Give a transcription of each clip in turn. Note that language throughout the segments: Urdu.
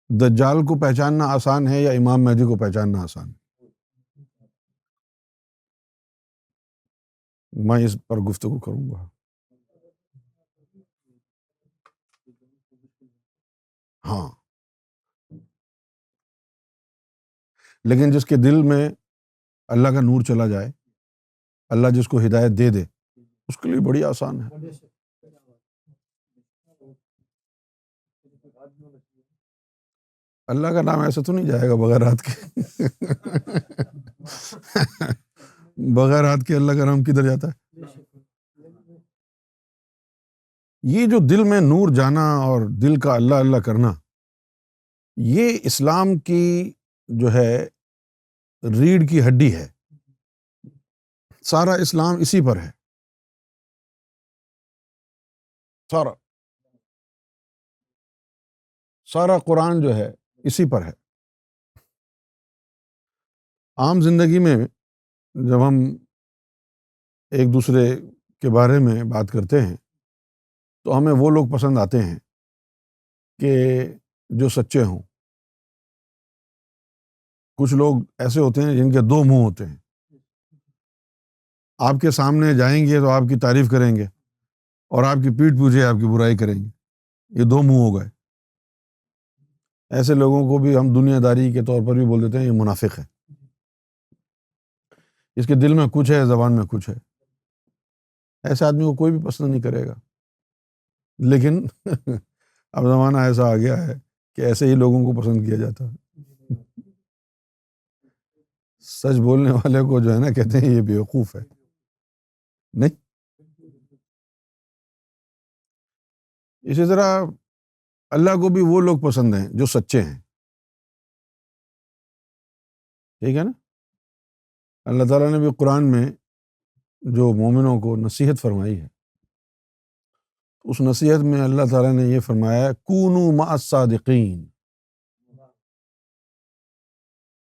دجال کو پہچاننا آسان ہے یا امام مہدی کو پہچاننا آسان ہے؟ میں اس پر گفتگو کروں گا. ہاں، لیکن جس کے دل میں اللہ کا نور چلا جائے، اللہ جس کو ہدایت دے دے، اس کے لیے بڑی آسان ہے. اللہ کا نام ایسے تو نہیں جائے گا بغیر ہاتھ کے. بغیر ہاتھ کے اللہ کا نام کدھر جاتا ہے؟ یہ جو دل میں نور جانا اور دل کا اللہ اللہ کرنا، یہ اسلام کی جو ہے ریڑھ کی ہڈی ہے. سارا اسلام اسی پر ہے. سارا سارا قرآن جو ہے اسی پر ہے. عام زندگی میں جب ہم ایک دوسرے کے بارے میں بات کرتے ہیں تو ہمیں وہ لوگ پسند آتے ہیں کہ جو سچے ہوں. کچھ لوگ ایسے ہوتے ہیں جن کے دو منہ ہوتے ہیں. آپ کے سامنے جائیں گے تو آپ کی تعریف کریں گے اور آپ کی پیٹھ پیچھے آپ کی برائی کریں گے. یہ دو منہ ہو گئے. ایسے لوگوں کو بھی ہم دنیا داری کے طور پر بھی بول دیتے ہیں یہ منافق ہے. اس کے دل میں کچھ ہے، زبان میں کچھ ہے. ایسے آدمی کو کوئی بھی پسند نہیں کرے گا. لیکن اب زمانہ ایسا آ گیا ہے کہ ایسے ہی لوگوں کو پسند کیا جاتا ہے. سچ بولنے والے کو جو ہے نا کہتے ہیں یہ بیوقوف ہے. نہیں، اسی طرح اللہ کو بھی وہ لوگ پسند ہیں جو سچے ہیں. ٹھیک ہے نا. اللہ تعالیٰ نے بھی قرآن میں جو مومنوں کو نصیحت فرمائی ہے، اس نصیحت میں اللہ تعالیٰ نے یہ فرمایا کونوا مع الصادقین،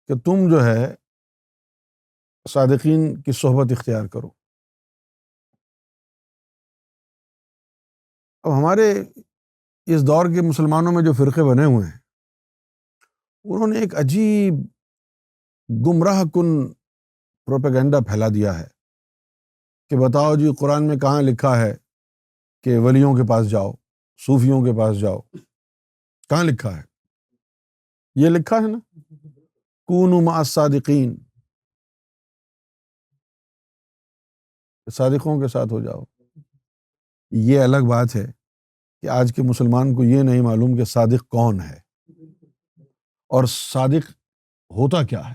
کہ تم جو ہے صادقین کی صحبت اختیار کرو. اب ہمارے اس دور کے مسلمانوں میں جو فرقے بنے ہوئے ہیں، انہوں نے ایک عجیب گمراہ کن پروپیگنڈا پھیلا دیا ہے کہ بتاؤ جی قرآن میں کہاں لکھا ہے کہ ولیوں کے پاس جاؤ، صوفیوں کے پاس جاؤ. کہاں لکھا ہے؟ یہ لکھا ہے نا کونوا مع الصادقین، صادقوں کے ساتھ ہو جاؤ. یہ الگ بات ہے کہ آج کے مسلمان کو یہ نہیں معلوم کہ صادق کون ہے اور صادق ہوتا کیا ہے.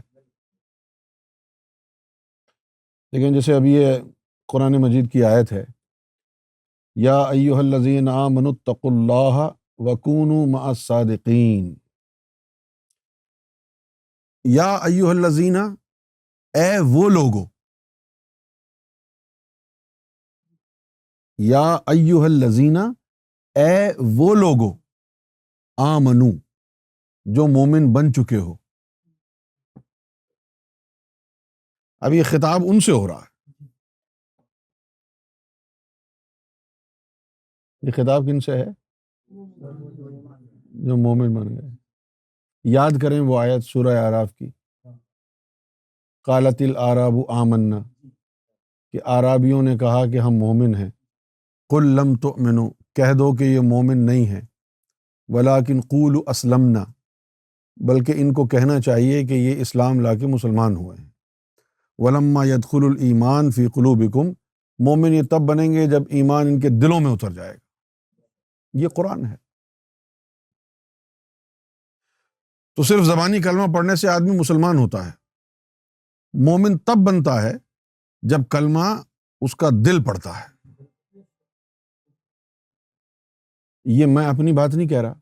لیکن جیسے ابھی یہ قرآن مجید کی آیت ہے یا ایھا الذین آمنوا اتقوا اللہ وکونوا مع الصادقین. یا ایھا الذین، اے وہ لوگو، یا ایھا الذین، اے وہ لوگو، آمنو، جو مومن بن چکے ہو. اب یہ خطاب ان سے ہو رہا ہے. یہ خطاب کن سے ہے؟ جو مومن بن گئے. یاد کریں وہ آیت سورہ اعراف کی، قالت الاعراب آمنا، کہ اعرابیوں نے کہا کہ ہم مومن ہیں. قل لم تؤمنوا، کہہ دو کہ یہ مومن نہیں ہیں. ولکن قولوا اسلمنا، بلکہ ان کو کہنا چاہیے کہ یہ اسلام لا کے مسلمان ہوئے ہیں. ولما يدخل الایمان فی قلوبکم، مومن یہ تب بنیں گے جب ایمان ان کے دلوں میں اتر جائے گا. یہ قرآن ہے. تو صرف زبانی کلمہ پڑھنے سے آدمی مسلمان ہوتا ہے. مومن تب بنتا ہے جب کلمہ اس کا دل پڑتا ہے. یہ میں اپنی بات نہیں کہہ رہا،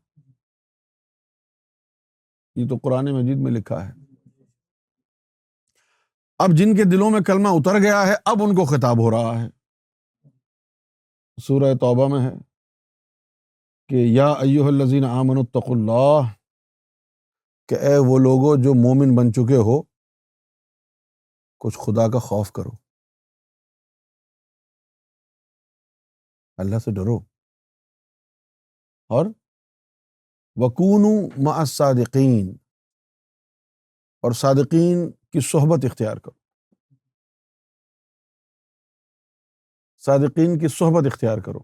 یہ تو قرآن مجید میں لکھا ہے. اب جن کے دلوں میں کلمہ اتر گیا ہے اب ان کو خطاب ہو رہا ہے. سورہ توبہ میں ہے کہ یا ایھا الذین آمنوا اتقوا اللہ، کہ اے وہ لوگو جو مومن بن چکے ہو، کچھ خدا کا خوف کرو، اللہ سے ڈرو اور وَكُونُوا مَعَ الصَّادِقِينَ، اور صادقین کی صحبت اختیار کرو، صادقین کی صحبت اختیار کرو۔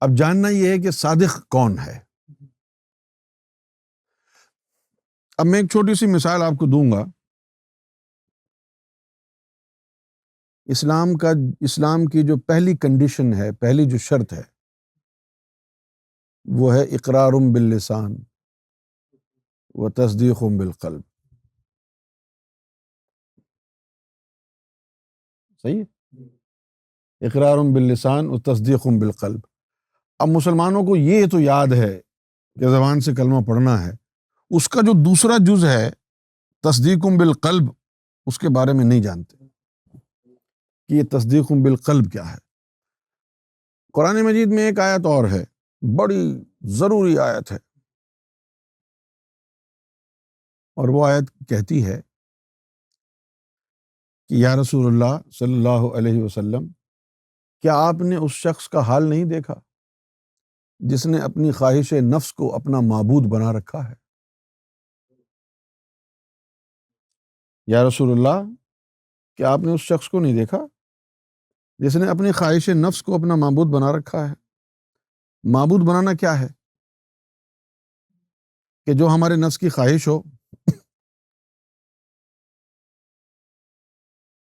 اب جاننا یہ ہے کہ صادق کون ہے۔ اب میں ایک چھوٹی سی مثال آپ کو دوں گا۔ اسلام کی جو پہلی کنڈیشن ہے، پہلی جو شرط ہے، وہ ہے اقرار باللسان و تصدیق بالقلب۔ صحیح ہے؟ اقرار باللسان و تصدیق بالقلب۔ اب مسلمانوں کو یہ تو یاد ہے کہ زبان سے کلمہ پڑھنا ہے، اس کا جو دوسرا جز ہے تصدیق بالقلب، اس کے بارے میں نہیں جانتے کہ یہ تصدیق بالقلب کیا ہے۔ قرآن مجید میں ایک آیت اور ہے، بڑی ضروری آیت ہے، اور وہ آیت کہتی ہے کہ یا رسول اللہ صلی اللہ علیہ وسلم، کیا آپ نے اس شخص کا حال نہیں دیکھا جس نے اپنی خواہش نفس کو اپنا معبود بنا رکھا ہے؟ یا رسول اللہ، کیا آپ نے اس شخص کو نہیں دیکھا جس نے اپنی خواہش نفس کو اپنا معبود بنا رکھا ہے؟ معبود بنانا کیا ہے؟ کہ جو ہمارے نفس کی خواہش ہو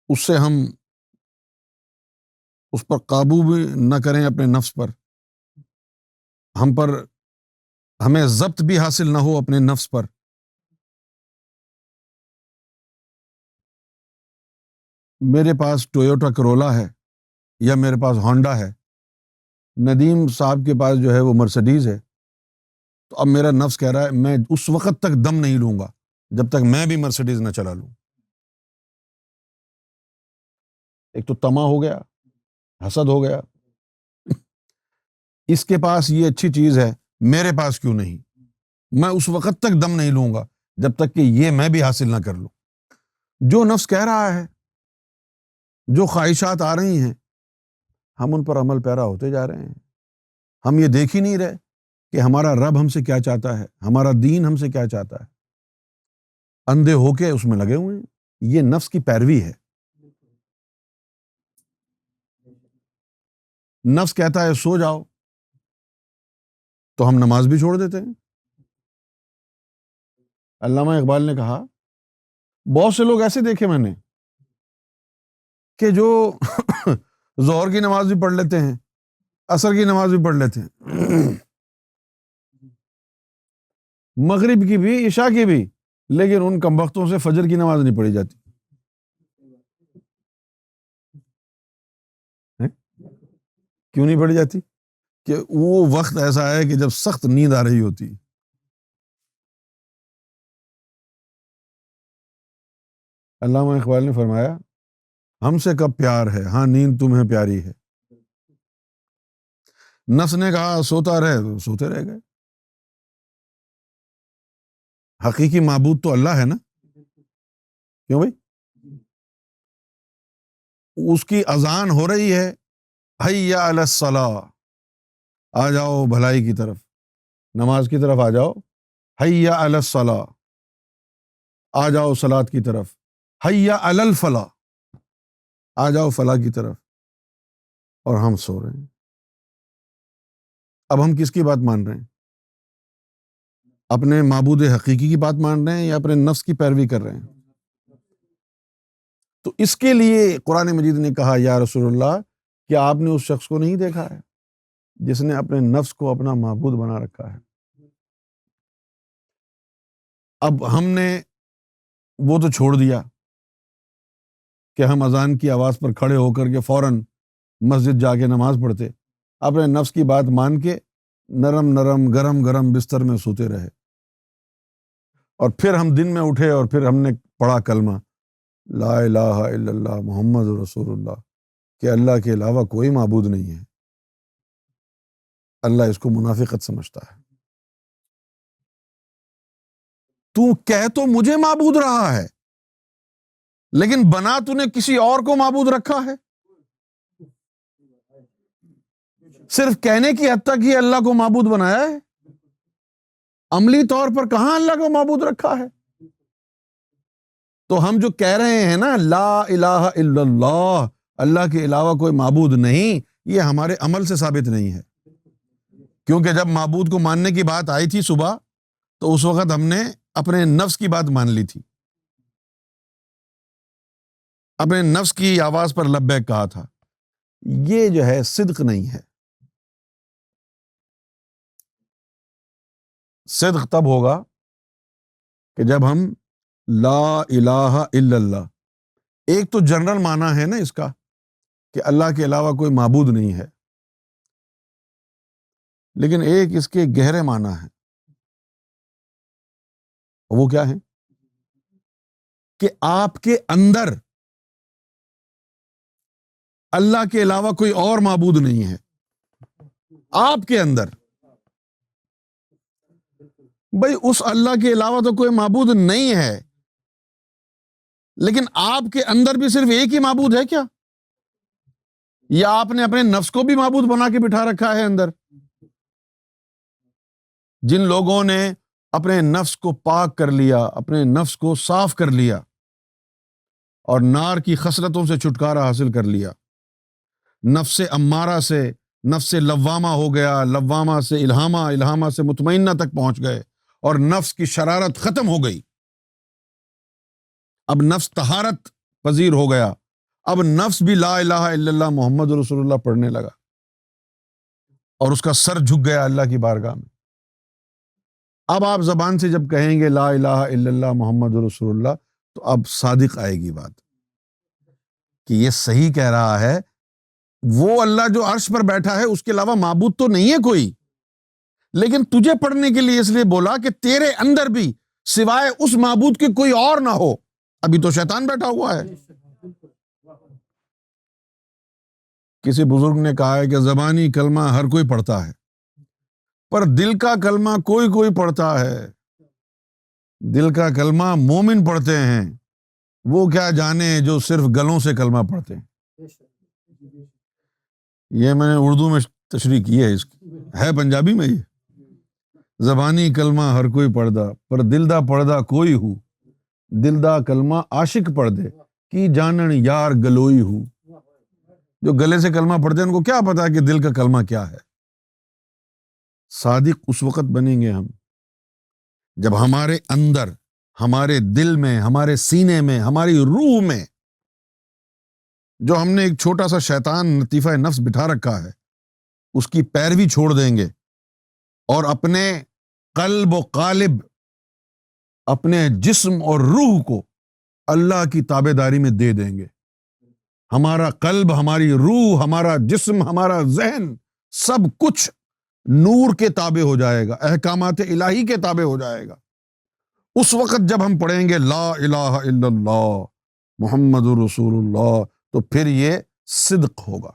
اس سے ہم اس پر قابو بھی نہ کریں، اپنے نفس پر، ہمیں ضبط بھی حاصل نہ ہو اپنے نفس پر۔ میرے پاس ٹویوٹا کرولا ہے یا میرے پاس ہونڈا ہے، ندیم صاحب کے پاس جو ہے وہ مرسڈیز ہے، تو اب میرا نفس کہہ رہا ہے میں اس وقت تک دم نہیں لوں گا جب تک میں بھی مرسڈیز نہ چلا لوں۔ ایک تو طمع ہو گیا، حسد ہو گیا، اس کے پاس یہ اچھی چیز ہے، میرے پاس کیوں نہیں؟ میں اس وقت تک دم نہیں لوں گا جب تک کہ یہ میں بھی حاصل نہ کر لوں۔ جو نفس کہہ رہا ہے، جو خواہشات آ رہی ہیں، ہم ان پر عمل پیرا ہوتے جا رہے ہیں۔ ہم یہ دیکھ ہی نہیں رہے کہ ہمارا رب ہم سے کیا چاہتا ہے، ہمارا دین ہم سے کیا چاہتا ہے، اندھے ہو کے اس میں لگے ہوئے ہیں۔ یہ نفس کی پیروی ہے۔ نفس کہتا ہے سو جاؤ تو ہم نماز بھی چھوڑ دیتے ہیں۔ علامہ اقبال نے کہا بہت سے لوگ ایسے دیکھے میں نے کہ جو ظہر کی نماز بھی پڑھ لیتے ہیں، عصر کی نماز بھی پڑھ لیتے ہیں، مغرب کی بھی، عشاء کی بھی، لیکن ان کمبختوں سے فجر کی نماز نہیں پڑھی جاتی۔ کیوں نہیں پڑھی جاتی؟ کہ وہ وقت ایسا ہے کہ جب سخت نیند آ رہی ہوتی۔ علامہ اقبال نے فرمایا ہم سے کب پیار ہے، ہاں نیند تمہیں پیاری ہے۔ نفس نے کہا سوتا رہے تو سوتے رہ گئے۔ حقیقی معبود تو اللہ ہے نا، کیوں بھائی؟ اس کی اذان ہو رہی ہے، حی علی الصلاۃ، آ جاؤ بھلائی کی طرف، نماز کی طرف آ جاؤ، حی علی الصلاۃ، آ جاؤ صلاۃ کی طرف، حی علی الفلاح، آ جاؤ فلاح کی طرف، اور ہم سو رہے ہیں۔ اب ہم کس کی بات مان رہے ہیں؟ اپنے معبود حقیقی کی بات مان رہے ہیں یا اپنے نفس کی پیروی کر رہے ہیں؟ تو اس کے لیے قرآن مجید نے کہا یا رسول اللہ، کیا آپ نے اس شخص کو نہیں دیکھا ہے جس نے اپنے نفس کو اپنا معبود بنا رکھا ہے؟ اب ہم نے وہ تو چھوڑ دیا کہ ہم اذان کی آواز پر کھڑے ہو کر کے فوراً مسجد جا کے نماز پڑھتے، اپنے نفس کی بات مان کے نرم نرم گرم گرم بستر میں سوتے رہے، اور پھر ہم دن میں اٹھے اور پھر ہم نے پڑھا کلمہ لا الہ الا اللہ محمد رسول اللہ، کہ اللہ کے علاوہ کوئی معبود نہیں ہے۔ اللہ اس کو منافقت سمجھتا ہے۔ تو کہہ تو مجھے معبود رہا ہے، لیکن بنا تو نے کسی اور کو معبود رکھا ہے۔ صرف کہنے کی حد تک ہی اللہ کو معبود بنایا ہے، عملی طور پر کہاں اللہ کو معبود رکھا ہے؟ تو ہم جو کہہ رہے ہیں نا لا الہ الا اللہ، اللہ کے علاوہ کوئی معبود نہیں، یہ ہمارے عمل سے ثابت نہیں ہے، کیونکہ جب معبود کو ماننے کی بات آئی تھی صبح، تو اس وقت ہم نے اپنے نفس کی بات مان لی تھی، اپنے نفس کی آواز پر لبیک کہا تھا۔ یہ جو ہے صدق نہیں ہے۔ صدق تب ہوگا کہ جب ہم لا الہ الا اللہ، ایک تو جنرل معنی ہے نا اس کا کہ اللہ کے علاوہ کوئی معبود نہیں ہے، لیکن ایک اس کے گہرے معنی ہے، وہ کیا ہے؟ کہ آپ کے اندر اللہ کے علاوہ کوئی اور معبود نہیں ہے، آپ کے اندر۔ بھئی اس اللہ کے علاوہ تو کوئی معبود نہیں ہے، لیکن آپ کے اندر بھی صرف ایک ہی معبود ہے کیا؟ یا آپ نے اپنے نفس کو بھی معبود بنا کے بٹھا رکھا ہے اندر؟ جن لوگوں نے اپنے نفس کو پاک کر لیا، اپنے نفس کو صاف کر لیا اور نار کی خصلتوں سے چھٹکارا حاصل کر لیا، نفس امارہ سے نفس لوامہ ہو گیا، لوامہ سے الہامہ، الہامہ سے مطمئنہ تک پہنچ گئے اور نفس کی شرارت ختم ہو گئی، اب نفس طہارت پذیر ہو گیا، اب نفس بھی لا الہ الا اللہ محمد رسول اللہ پڑھنے لگا اور اس کا سر جھک گیا اللہ کی بارگاہ میں۔ اب آپ زبان سے جب کہیں گے لا الہ الا اللہ محمد رسول اللہ، تو اب صادق آئے گی بات کہ یہ صحیح کہہ رہا ہے، وہ اللہ جو عرش پر بیٹھا ہے اس کے علاوہ معبود تو نہیں ہے کوئی، لیکن تجھے پڑھنے کے لیے اس لیے بولا کہ تیرے اندر بھی سوائے اس معبود کے کوئی اور نہ ہو۔ ابھی تو شیطان بیٹھا ہوا ہے۔ کسی بزرگ نے کہا ہے کہ زبانی کلمہ ہر کوئی پڑھتا ہے، پر دل کا کلمہ کوئی کوئی پڑھتا ہے۔ دل کا کلمہ مومن پڑھتے ہیں، وہ کیا جانے جو صرف گلوں سے کلمہ پڑھتے ہیں۔ یہ میں نے اردو میں تشریح کی ہے، اس کی ہے پنجابی میں۔ یہ زبانی کلمہ ہر کوئی پڑھدا، پر دل دا پڑھدا کوئی ہو، دل دا کلمہ عاشق پڑھ دے کی جانن یار گلوئی ہو۔ جو گلے سے کلمہ پڑھتے ہیں ان کو کیا پتا کہ دل کا کلمہ کیا ہے۔ صادق اس وقت بنیں گے ہم جب ہمارے اندر، ہمارے دل میں، ہمارے سینے میں، ہماری روح میں جو ہم نے ایک چھوٹا سا شیطان لطیفہ نفس بٹھا رکھا ہے، اس کی پیروی چھوڑ دیں گے اور اپنے قلب و قالب، اپنے جسم اور روح کو اللہ کی تابع داری میں دے دیں گے۔ ہمارا قلب، ہماری روح، ہمارا جسم، ہمارا ذہن، سب کچھ نور کے تابع ہو جائے گا، احکامات الہی کے تابع ہو جائے گا۔ اس وقت جب ہم پڑھیں گے لا الہ الا اللہ محمد رسول اللہ، تو پھر یہ صدق ہوگا۔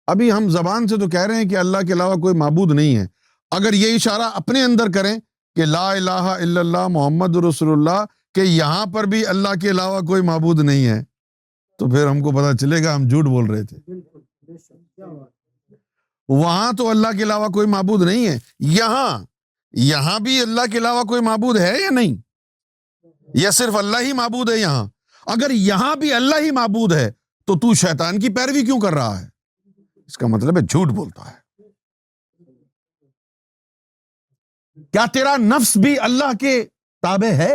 ابھی ہم زبان سے تو کہہ رہے ہیں کہ اللہ کے علاوہ کوئی معبود نہیں ہے، اگر یہ اشارہ اپنے اندر کریں کہ لا الہ الا اللہ محمد رسول اللہ، کہ یہاں پر بھی اللہ کے علاوہ کوئی معبود نہیں ہے، تو پھر ہم کو پتہ چلے گا ہم جھوٹ بول رہے تھے۔ وہاں تو اللہ کے علاوہ کوئی معبود نہیں ہے، یہاں بھی اللہ کے علاوہ کوئی معبود ہے یا نہیں؟ یا صرف اللہ ہی معبود ہے یہاں؟ اگر یہاں بھی اللہ ہی معبود ہے تو تو شیطان کی پیروی کیوں کر رہا ہے؟ اس کا مطلب ہے جھوٹ بولتا ہے۔ کیا تیرا نفس بھی اللہ کے تابع ہے؟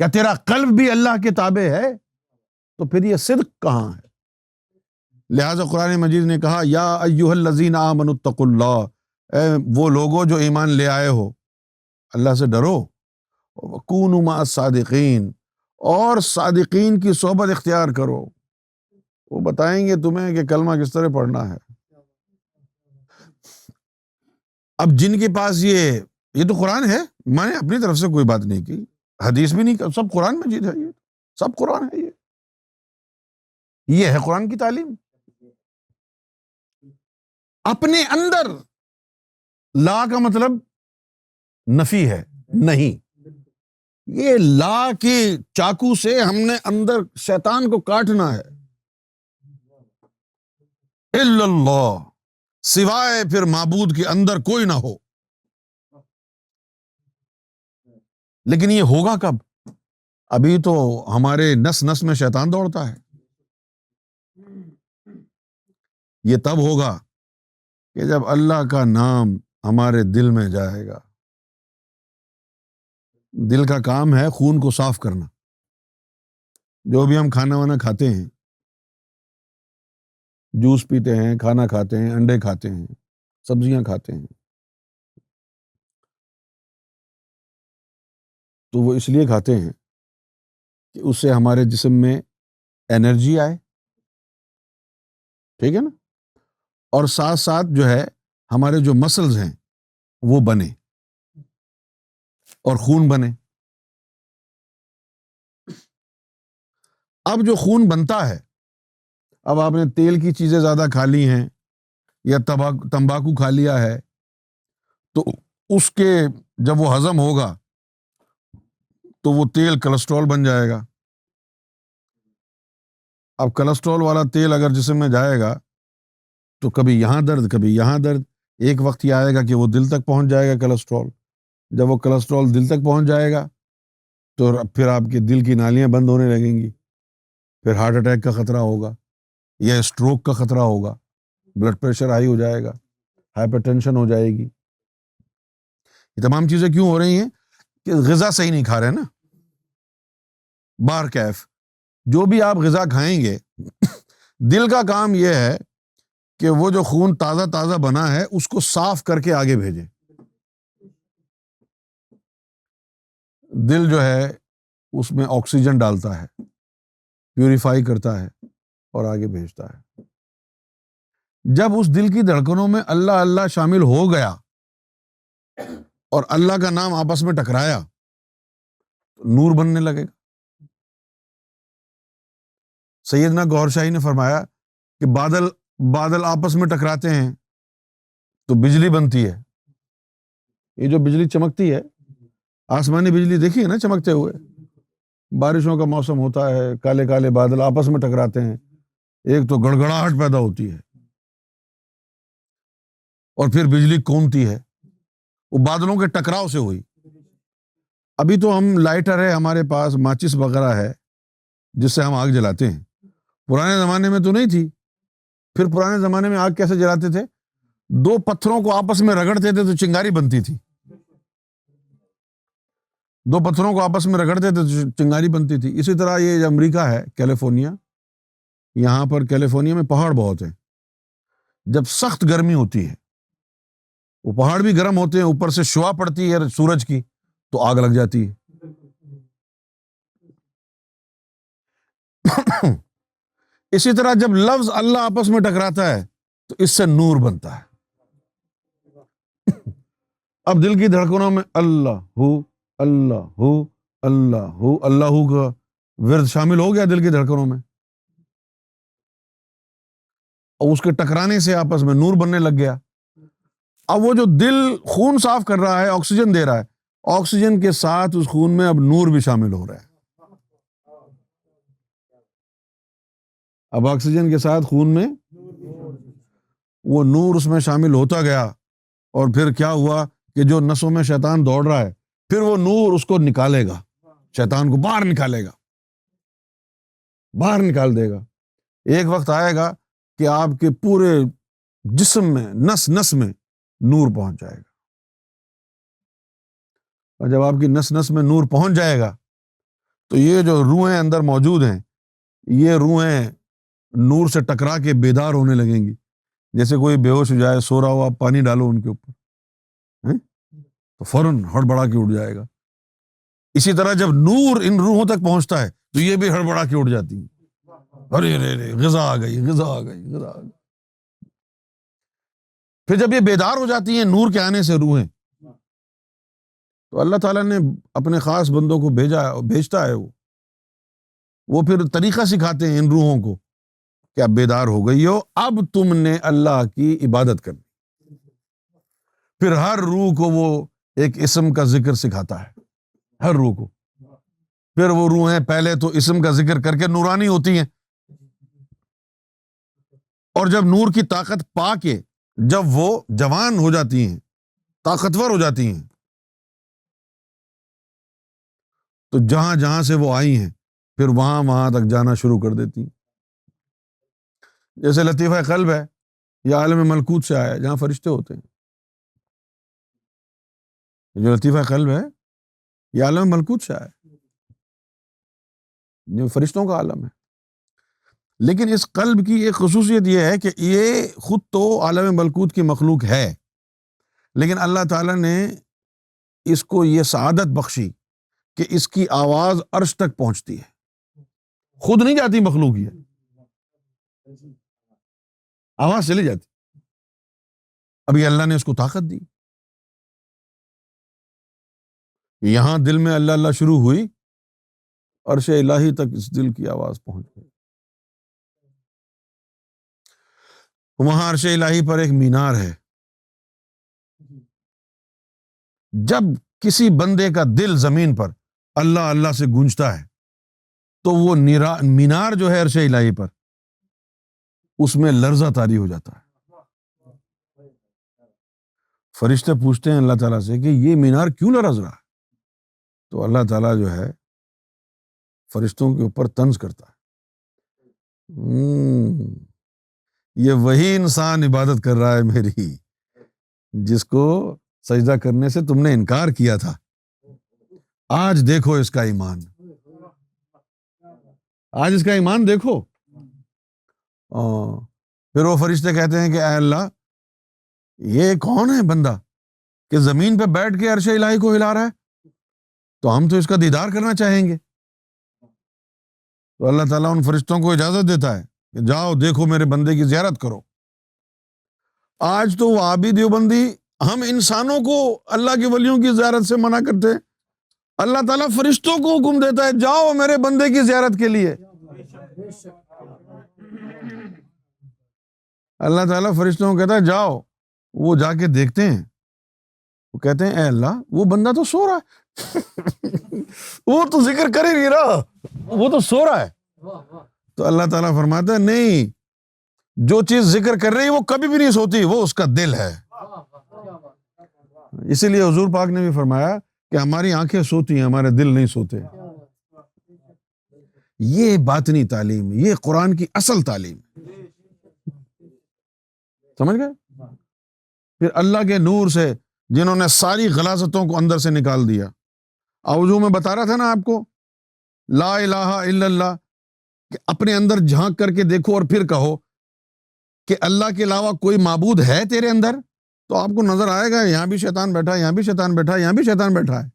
کیا تیرا قلب بھی اللہ کے تابع ہے؟ تو پھر یہ صدق کہاں ہے؟ لہٰذا قرآن مجید نے کہا یا ایھا الذین آمنوا اتقوا اللہ، اے وہ لوگوں جو ایمان لے آئے ہو، اللہ سے ڈرو، وکونوا مع الصادقین، اور صادقین کی صحبت اختیار کرو، وہ بتائیں گے تمہیں کہ کلمہ کس طرح پڑھنا ہے۔ اب جن کے پاس یہ تو قرآن ہے، میں نے اپنی طرف سے کوئی بات نہیں کی، حدیث بھی نہیں، سب قرآن مجید ہے، یہ سب قرآن ہے، یہ ہے قرآن کی تعلیم۔ اپنے اندر لا کا مطلب نفی ہے، نہیں، یہ لا کے چاقو سے ہم نے اندر شیطان کو کاٹنا ہے۔ الا اللہ، سوائے پھر معبود کے اندر کوئی نہ ہو۔ لیکن یہ ہوگا کب؟ ابھی تو ہمارے نس نس میں شیطان دوڑتا ہے۔ یہ تب ہوگا کہ جب اللہ کا نام ہمارے دل میں جائے گا۔ دل کا کام ہے خون کو صاف کرنا۔ جو بھی ہم کھانا وانا کھاتے ہیں، جوس پیتے ہیں، کھانا کھاتے ہیں، انڈے کھاتے ہیں، سبزیاں کھاتے ہیں، تو وہ اس لیے کھاتے ہیں کہ اس سے ہمارے جسم میں انرجی آئے، ٹھیک ہے نا، اور ساتھ ساتھ جو ہے ہمارے جو مسلز ہیں وہ بنے اور خون بنے۔ اب جو خون بنتا ہے، اب آپ نے تیل کی چیزیں زیادہ کھا لی ہیں یا تمباکو کھا لیا ہے، تو اس کے جب وہ ہضم ہوگا تو وہ تیل کولسٹرول بن جائے گا۔ اب کولسٹرول والا تیل اگر جسم میں جائے گا تو کبھی یہاں درد کبھی یہاں درد، ایک وقت یہ آئے گا کہ وہ دل تک پہنچ جائے گا کولسٹرول۔ جب وہ کولسٹرول دل تک پہنچ جائے گا تو پھر آپ کے دل کی نالیاں بند ہونے لگیں گی، پھر ہارٹ اٹیک کا خطرہ ہوگا یا اسٹروک کا خطرہ ہوگا، بلڈ پریشر ہائی ہو جائے گا، ہائپر ٹینشن ہو جائے گی۔ یہ تمام چیزیں کیوں ہو رہی ہیں؟ کہ غذا صحیح نہیں کھا رہے نا۔ بار کیف جو بھی آپ غذا کھائیں گے، دل کا کام یہ ہے کہ وہ جو خون تازہ تازہ بنا ہے اس کو صاف کر کے آگے بھیجے۔ دل جو ہے اس میں آکسیجن ڈالتا ہے، پیوریفائی کرتا ہے اور آگے بھیجتا ہے۔ جب اس دل کی دھڑکنوں میں اللہ اللہ شامل ہو گیا اور اللہ کا نام آپس میں ٹکرایا تو نور بننے لگے گا۔ سیدنا گوھر شاہی نے فرمایا کہ بادل آپس میں ٹکراتے ہیں تو بجلی بنتی ہے۔ یہ جو بجلی چمکتی ہے، آسمانی بجلی دیکھی ہے نا چمکتے ہوئے، بارشوں کا موسم ہوتا ہے، کالے کالے بادل آپس میں ٹکراتے ہیں، ایک تو گڑگڑاہٹ پیدا ہوتی ہے اور پھر بجلی کونتی ہے، وہ بادلوں کے ٹکراؤ سے ہوئی۔ ابھی تو ہم لائٹر ہے ہمارے پاس، ماچس وغیرہ ہے جس سے ہم آگ جلاتے ہیں، پرانے زمانے میں تو نہیں تھی۔ پھر پرانے زمانے میں آگ کیسے جلاتے تھے؟ دو پتھروں کو آپس میں رگڑتے تھے تو چنگاری بنتی تھی۔ دو پتھروں کو آپس میں رگڑتے تھے تو چنگاری بنتی تھی۔ اسی طرح یہ امریکہ ہے، کیلیفورنیا، یہاں پر کیلیفورنیا میں پہاڑ بہت ہیں۔ جب سخت گرمی ہوتی ہے، وہ پہاڑ بھی گرم ہوتے ہیں، اوپر سے شعاع پڑتی ہے سورج کی تو آگ لگ جاتی ہے۔ اسی طرح جب لفظ اللہ آپس میں ٹکراتا ہے تو اس سے نور بنتا ہے۔ اب دل کی دھڑکنوں میں اللہ ہو اللہ ہو اللہ ہو اللہ ہو کا ورد شامل ہو گیا دل کی دھڑکنوں میں، اور اس کے ٹکرانے سے آپس میں نور بننے لگ گیا۔ اب وہ جو دل خون صاف کر رہا ہے، آکسیجن دے رہا ہے، آکسیجن کے ساتھ اس خون میں اب نور بھی شامل ہو رہا ہے۔ اب آکسیجن کے ساتھ خون میں وہ نور اس میں شامل ہوتا گیا، اور پھر کیا ہوا کہ جو نسوں میں شیطان دوڑ رہا ہے، پھر وہ نور اس کو نکالے گا، شیطان کو باہر نکالے گا، باہر نکال دے گا۔ ایک وقت آئے گا کہ آپ کے پورے جسم میں، نس نس میں نور پہنچ جائے گا، اور جب آپ کی نس نس میں نور پہنچ جائے گا تو یہ جو روحیں اندر موجود ہیں، یہ روحیں نور سے ٹکرا کے بیدار ہونے لگیں گی۔ جیسے کوئی بے ہوش ہو جائے، سو رہا ہو، آپ پانی ڈالو ان کے اوپر تو فوراً ہڑبڑا کے اٹھ جائے گا۔ اسی طرح جب نور ان روحوں تک پہنچتا ہے تو یہ بھی ہڑبڑا کے اٹھ جاتی ہیں، ارے ارے غذا آ گئی، غذا آ گئی، غذا آ گئی۔ پھر جب یہ بیدار ہو جاتی ہیں نور کے آنے سے روحیں، تو اللہ تعالیٰ نے اپنے خاص بندوں کو بھیجتا ہے، وہ پھر طریقہ سکھاتے ہیں ان روحوں کو کہ اب بیدار ہو گئی ہو، اب تم نے اللہ کی عبادت کرنی۔ پھر ہر روح کو وہ ایک اسم کا ذکر سکھاتا ہے، ہر روح کو۔ پھر وہ روحیں پہلے تو اسم کا ذکر کر کے نورانی ہوتی ہیں، اور جب نور کی طاقت پا کے جب وہ جوان ہو جاتی ہیں، طاقتور ہو جاتی ہیں، تو جہاں جہاں سے وہ آئی ہیں پھر وہاں وہاں تک جانا شروع کر دیتی ہیں۔ جیسے لطیفہ قلب ہے، یہ عالم ملکوت سے آیا ہے جہاں فرشتے ہوتے ہیں۔ جو لطیفہ قلب ہے یہ عالم ملکوت سے آیا ہے، جو فرشتوں کا عالم ہے۔ لیکن اس قلب کی ایک خصوصیت یہ ہے کہ یہ خود تو عالم ملکوت کی مخلوق ہے، لیکن اللہ تعالیٰ نے اس کو یہ سعادت بخشی کہ اس کی آواز عرش تک پہنچتی ہے، خود نہیں جاتی مخلوق، یہ آواز چلی جاتی۔ ابھی اللہ نے اس کو طاقت دی، یہاں دل میں اللہ اللہ شروع ہوئی، عرش الہی تک اس دل کی آواز پہنچ گئی۔ وہاں عرش الہی پر ایک مینار ہے، جب کسی بندے کا دل زمین پر اللہ اللہ سے گونجتا ہے تو وہ مینار جو ہے عرش الہی پر، اس میں لرزہ طاری ہو جاتا ہے۔ فرشتے پوچھتے ہیں اللہ تعالیٰ سے کہ یہ مینار کیوں لرز رہا ہے؟ تو اللہ تعالیٰ جو ہے فرشتوں کے اوپر طنز کرتا ہے، یہ وہی انسان عبادت کر رہا ہے میری جس کو سجدہ کرنے سے تم نے انکار کیا تھا، آج دیکھو اس کا ایمان، آج اس کا ایمان دیکھو۔ پھر وہ فرشتے کہتے ہیں کہ اے اللہ، یہ کون ہے بندہ کہ زمین پہ بیٹھ کے عرش الہی کو ہلا رہا ہے؟ تو ہم تو اس کا دیدار کرنا چاہیں گے۔ تو اللہ تعالیٰ ان فرشتوں کو اجازت دیتا ہے کہ جاؤ دیکھو میرے بندے کی زیارت کرو۔ آج تو وہابی دیوبندی ہم انسانوں کو اللہ کے ولیوں کی زیارت سے منع کرتے ہیں، اللہ تعالیٰ فرشتوں کو حکم دیتا ہے جاؤ میرے بندے کی زیارت کے لیے۔ اللہ تعالیٰ فرشتوں کو کہتا ہے جاؤ، وہ جا کے دیکھتے ہیں، وہ کہتے ہیں اے اللہ وہ بندہ تو سو رہا ہے وہ تو ذکر کر ہی نہیں رہا، وہ تو سو رہا ہے۔ تو اللہ تعالیٰ فرماتا ہے نہیں، جو چیز ذکر کر رہی ہے وہ کبھی بھی نہیں سوتی، وہ اس کا دل ہے۔ اسی لیے حضور پاک نے بھی فرمایا کہ ہماری آنکھیں سوتی ہیں، ہمارے دل نہیں سوتے۔ یہ باطنی تعلیم، یہ قرآن کی اصل تعلیم، سمجھ گئے؟ پھر اللہ کے نور سے جنہوں نے ساری غلاظتوں کو اندر سے نکال دیا، اوضو میں بتا رہا تھا نا آپ کو، لا الہ الا اللہ، کہ اپنے اندر جھانک کر کے دیکھو اور پھر کہو کہ اللہ کے علاوہ کوئی معبود ہے تیرے اندر، تو آپ کو نظر آئے گا یہاں بھی شیطان بیٹھا ہے، یہاں بھی شیطان بیٹھا ہے، یہاں بھی شیطان بیٹھا ہے،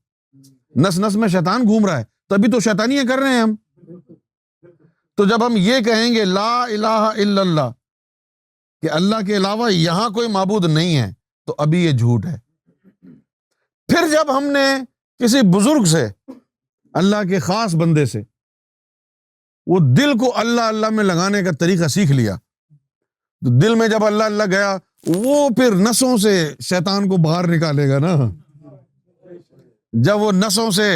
نس نس میں شیطان گھوم رہا ہے، تبھی تو شیطانیاں کر رہے ہیں ہم۔ تو جب ہم یہ کہیں گے لا الہ الا اللہ کہ اللہ کے علاوہ یہاں کوئی معبود نہیں ہے، تو ابھی یہ جھوٹ ہے۔ پھر جب ہم نے کسی بزرگ سے، اللہ کے خاص بندے سے، وہ دل کو اللہ اللہ میں لگانے کا طریقہ سیکھ لیا، تو دل میں جب اللہ اللہ گیا، وہ پھر نسوں سے شیطان کو باہر نکالے گا نا۔ جب وہ نسوں سے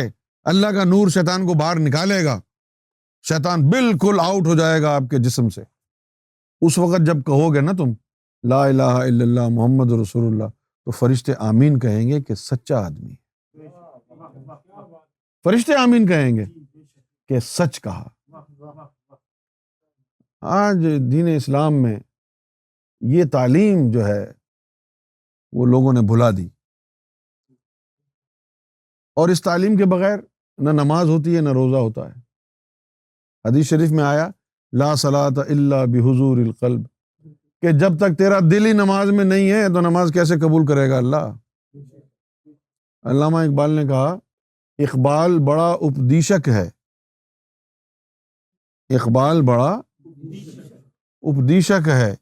اللہ کا نور شیطان کو باہر نکالے گا، شیطان بالکل آؤٹ ہو جائے گا آپ کے جسم سے۔ اس وقت جب کہو گے نا تم لا الہ الا اللہ محمد رسول اللہ، تو فرشتے آمین کہیں گے کہ سچا آدمی، فرشتے آمین کہیں گے کہ سچ کہا۔ آج دین اسلام میں یہ تعلیم جو ہے وہ لوگوں نے بھلا دی، اور اس تعلیم کے بغیر نہ نماز ہوتی ہے نہ روزہ ہوتا ہے۔ حدیث شریف میں آیا لا صلاۃ الا بحضور القلب، کہ جب تک تیرا دل ہی نماز میں نہیں ہے تو نماز کیسے قبول کرے گا اللہ۔ علامہ اقبال نے کہا اقبال بڑا اپدیشک ہے، اقبال بڑا اپدیشک ہے،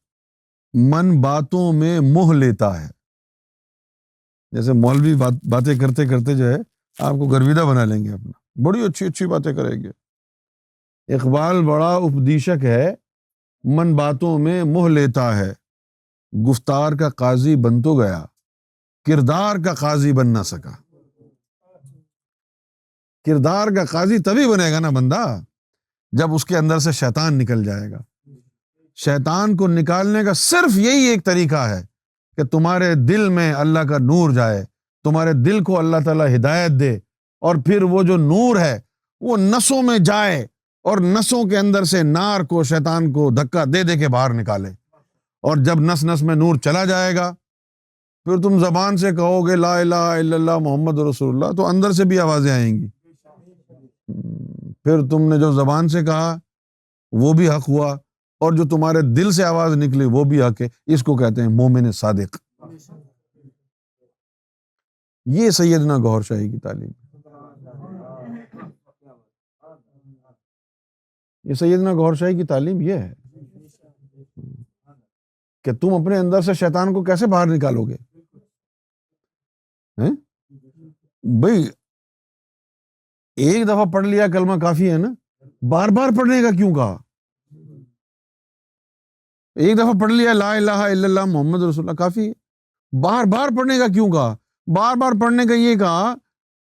من باتوں میں موہ لیتا ہے۔ جیسے مولوی باتیں کرتے کرتے جو ہے آپ کو گرویدہ بنا لیں گے، اپنا بڑی اچھی اچھی باتیں کریں گے۔ اقبال بڑا اپدیشک ہے، من باتوں میں موہ لیتا ہے، گفتار کا قاضی بن تو گیا، کردار کا قاضی بن نہ سکا۔ کردار کا قاضی تبھی بنے گا نا بندہ جب اس کے اندر سے شیطان نکل جائے گا۔ شیطان کو نکالنے کا صرف یہی ایک طریقہ ہے کہ تمہارے دل میں اللہ کا نور جائے، تمہارے دل کو اللہ تعالیٰ ہدایت دے، اور پھر وہ جو نور ہے وہ نسوں میں جائے اور نسوں کے اندر سے نار کو، شیطان کو دھکا دے دے کے باہر نکالے۔ اور جب نس نس میں نور چلا جائے گا، پھر تم زبان سے کہو گے لا الہ الا اللہ محمد رسول اللہ، تو اندر سے بھی آوازیں آئیں گی۔ پھر تم نے جو زبان سے کہا وہ بھی حق ہوا، اور جو تمہارے دل سے آواز نکلی وہ بھی حق ہے۔ اس کو کہتے ہیں مومن صادق۔ یہ سیدنا گوہر شاہی کی تعلیم، یہ سیدنا گوہر شاہی کی تعلیم یہ ہے کہ تم اپنے اندر سے شیطان کو کیسے باہر نکالو گے؟ بھئی ایک دفعہ پڑھ لیا کلمہ کافی ہے نا، بار بار پڑھنے کا کیوں کہا؟ ایک دفعہ پڑھ لیا لا الہ الا اللہ محمد رسول اللہ کافی ہے، بار بار پڑھنے کا کیوں کہا؟ بار بار پڑھنے کا یہ کہا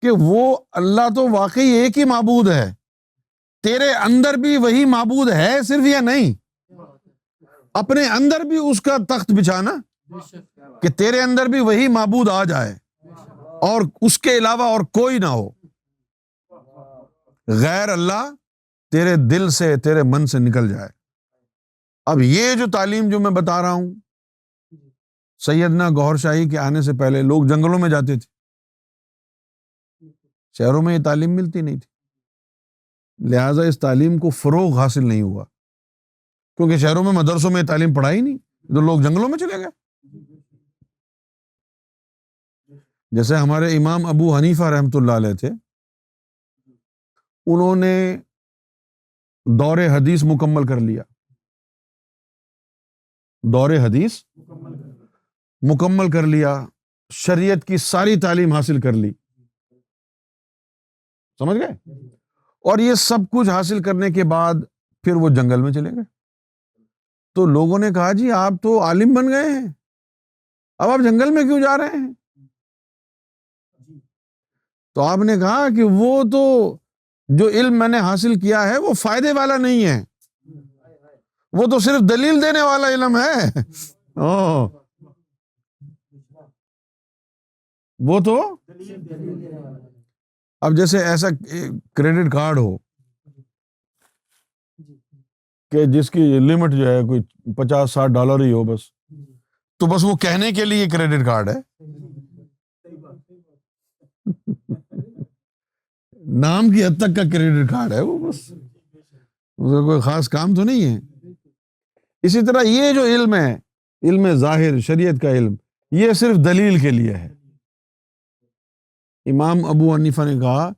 کہ وہ اللہ تو واقعی ایک ہی معبود ہے، تیرے اندر بھی وہی معبود ہے صرف یا نہیں؟ اپنے اندر بھی اس کا تخت بچھانا کہ تیرے اندر بھی وہی معبود آ جائے اور اس کے علاوہ اور کوئی نہ ہو، غیر اللہ تیرے دل سے، تیرے من سے نکل جائے۔ اب یہ جو تعلیم جو میں بتا رہا ہوں، سیدنا گوہر شاہی کے آنے سے پہلے لوگ جنگلوں میں جاتے تھے، شہروں میں یہ تعلیم ملتی نہیں تھی، لہٰذا اس تعلیم کو فروغ حاصل نہیں ہوا، کیونکہ شہروں میں مدرسوں میں یہ تعلیم پڑھائی نہیں، تو لوگ جنگلوں میں چلے گئے۔ جیسے ہمارے امام ابو حنیفہ رحمۃ اللہ علیہ تھے، انہوں نے دور حدیث مکمل کر لیا، دور حدیث مکمل کر لیا، شریعت کی ساری تعلیم حاصل کر لی، سمجھ گئے؟ اور یہ سب کچھ حاصل کرنے کے بعد پھر وہ جنگل میں چلے گئے، تو لوگوں نے کہا جی آپ تو عالم بن گئے ہیں، اب آپ جنگل میں کیوں جا رہے ہیں؟ تو آپ نے کہا کہ وہ تو جو علم میں نے حاصل کیا ہے وہ فائدے والا نہیں ہے، وہ تو صرف دلیل دینے والا علم ہے۔ وہ تو اب جیسے ایسا کریڈٹ کارڈ ہو کہ جس کی لمٹ جو ہے کوئی $50-60 ہی ہو، بس تو بس وہ کہنے کے لیے کریڈٹ کارڈ ہے، نام کی حد تک کا کریڈٹ کارڈ ہے وہ، بس اس کا کوئی خاص کام تو نہیں ہے۔ اسی طرح یہ جو علم ہے، علم ظاہر، شریعت کا علم، یہ صرف دلیل کے لیے ہے۔ امام ابو حنیفہ نے کہا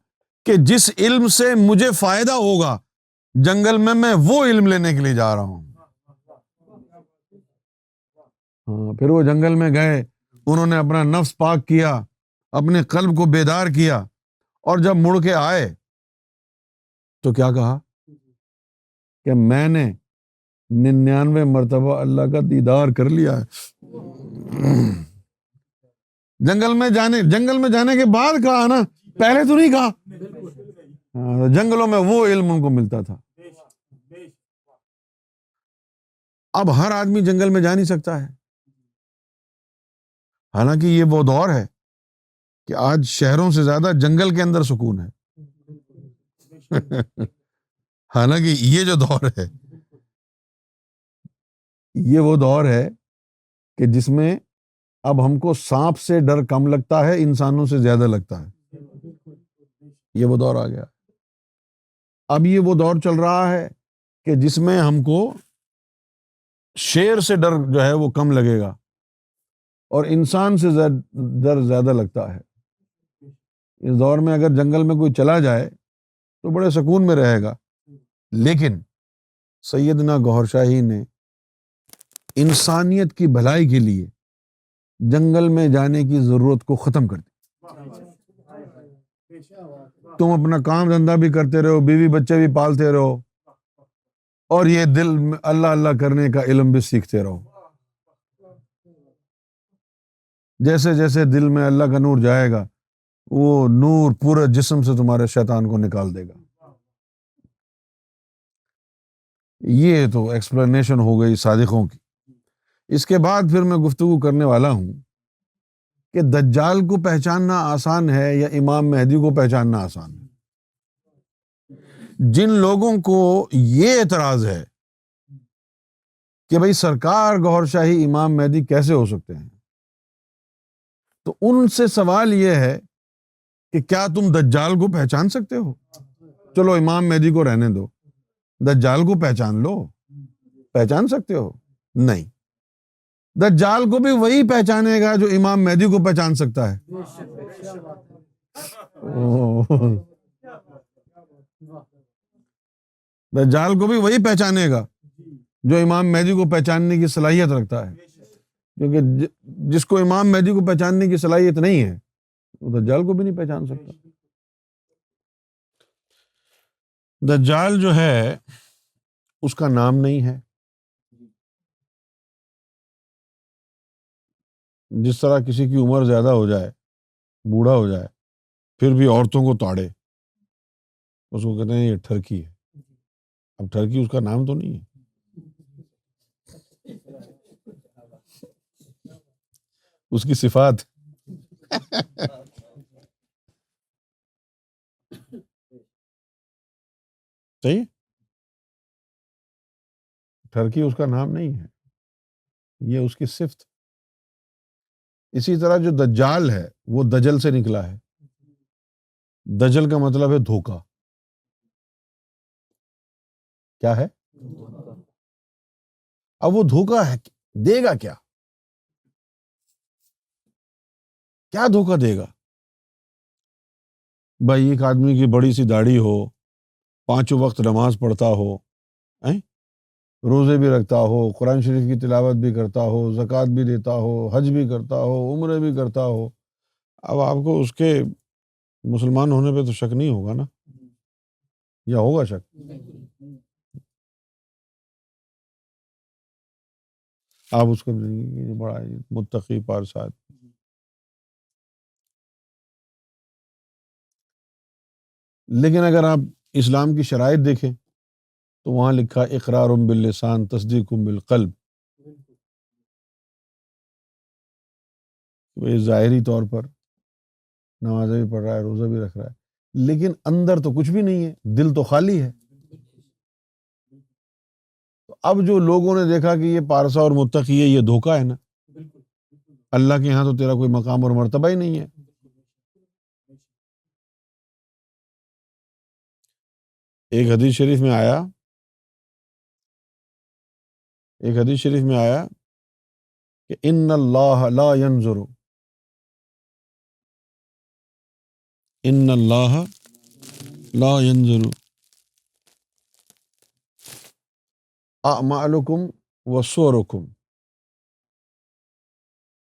کہ جس علم سے مجھے فائدہ ہوگا جنگل میں وہ علم لینے کے لیے جا رہا ہوں۔ پھر وہ جنگل میں گئے، انہوں نے اپنا نفس پاک کیا، اپنے قلب کو بیدار کیا، اور جب مڑ کے آئے تو کیا کہا کہ میں نے 99 مرتبہ اللہ کا دیدار کر لیا ہے۔ جنگل میں جانے کے بعد کہا نا، پہلے تو نہیں کہا۔ جنگلوں میں وہ علم ان کو ملتا تھا۔ اب ہر آدمی جنگل میں جا نہیں سکتا ہے، حالانکہ یہ وہ دور ہے کہ آج شہروں سے زیادہ جنگل کے اندر سکون ہے۔ حالانکہ یہ جو دور ہے، یہ وہ دور ہے کہ جس میں اب ہم کو سانپ سے ڈر کم لگتا ہے، انسانوں سے زیادہ لگتا ہے۔ یہ وہ دور آ گیا۔ اب یہ وہ دور چل رہا ہے کہ جس میں ہم کو شیر سے ڈر جو ہے وہ کم لگے گا اور انسان سے ڈر زیادہ لگتا ہے۔ اس دور میں اگر جنگل میں کوئی چلا جائے تو بڑے سکون میں رہے گا، لیکن سیدنا گوہر شاہی نے انسانیت کی بھلائی کے لیے جنگل میں جانے کی ضرورت کو ختم کر دی۔ تم اپنا کام دھندا بھی کرتے رہو، بیوی بچے بھی پالتے رہو، اور یہ دل میں اللہ اللہ کرنے کا علم بھی سیکھتے رہو۔ جیسے جیسے دل میں اللہ کا نور جائے گا، وہ نور پورے جسم سے تمہارے شیطان کو نکال دے گا۔ یہ تو ایکسپلینیشن ہو گئی صادقوں کی۔ اس کے بعد پھر میں گفتگو کرنے والا ہوں کہ دجال کو پہچاننا آسان ہے یا امام مہدی کو پہچاننا آسان ہے۔ جن لوگوں کو یہ اعتراض ہے کہ بھئی سرکار گوھر شاہی امام مہدی کیسے ہو سکتے ہیں، تو ان سے سوال یہ ہے کہ کیا تم دجال کو پہچان سکتے ہو؟ چلو امام مہدی کو رہنے دو، دجال کو پہچان لو، پہچان سکتے ہو؟ نہیں، دجال کو بھی وہی پہچانے گا جو امام مہدی کو پہچان سکتا ہے۔ دجال کو بھی وہی پہچانے گا جو امام مہدی کو پہچاننے کی صلاحیت رکھتا ہے، کیونکہ جس کو امام مہدی کو پہچاننے کی صلاحیت نہیں ہے وہ دجال کو بھی نہیں پہچان سکتا۔ دجال جو ہے اس کا نام نہیں ہے، جس طرح کسی کی عمر زیادہ ہو جائے، بوڑھا ہو جائے، پھر بھی عورتوں کو تاڑے، اس کو کہتے ہیں یہ ٹھرکی ہے۔ اب ٹھرکی اس کا نام تو نہیں ہے، اس کی صفات۔ صحیح، ٹھرکی اس کا نام نہیں ہے، یہ اس کی صفت۔ اسی طرح جو دجال ہے وہ دجل سے نکلا ہے، دجل کا مطلب ہے دھوکا۔ کیا ہے؟ اب وہ دھوکا ہے، دے گا کیا؟ کیا دھوکا دے گا؟ بھائی ایک آدمی کی بڑی سی داڑھی ہو، 5 وقت نماز پڑھتا ہو، روزے بھی رکھتا ہو، قرآن شریف کی تلاوت بھی کرتا ہو، زکوٰۃ بھی دیتا ہو، حج بھی کرتا ہو، عمرے بھی کرتا ہو، اب آپ کو اس کے مسلمان ہونے پہ تو شک نہیں ہوگا نا؟ یا ہوگا شک؟ آپ اس کو بڑا متقی پارساد۔ لیکن اگر آپ اسلام کی شرائط دیکھیں تو وہاں لکھا اقرار باللسان تصدیق بالقلب، وہ ظاہری طور پر نمازیں بھی پڑھ رہا ہے، روزہ بھی رکھ رہا ہے، لیکن اندر تو کچھ بھی نہیں ہے، دل تو خالی ہے۔ تو اب جو لوگوں نے دیکھا کہ یہ پارسا اور متقی ہے، یہ دھوکا ہے نا، اللہ کے ہاں تو تیرا کوئی مقام اور مرتبہ ہی نہیں ہے۔ ایک حدیث شریف میں آیا کہ ان اللہ لا ينظر اعمالکم وصورکم،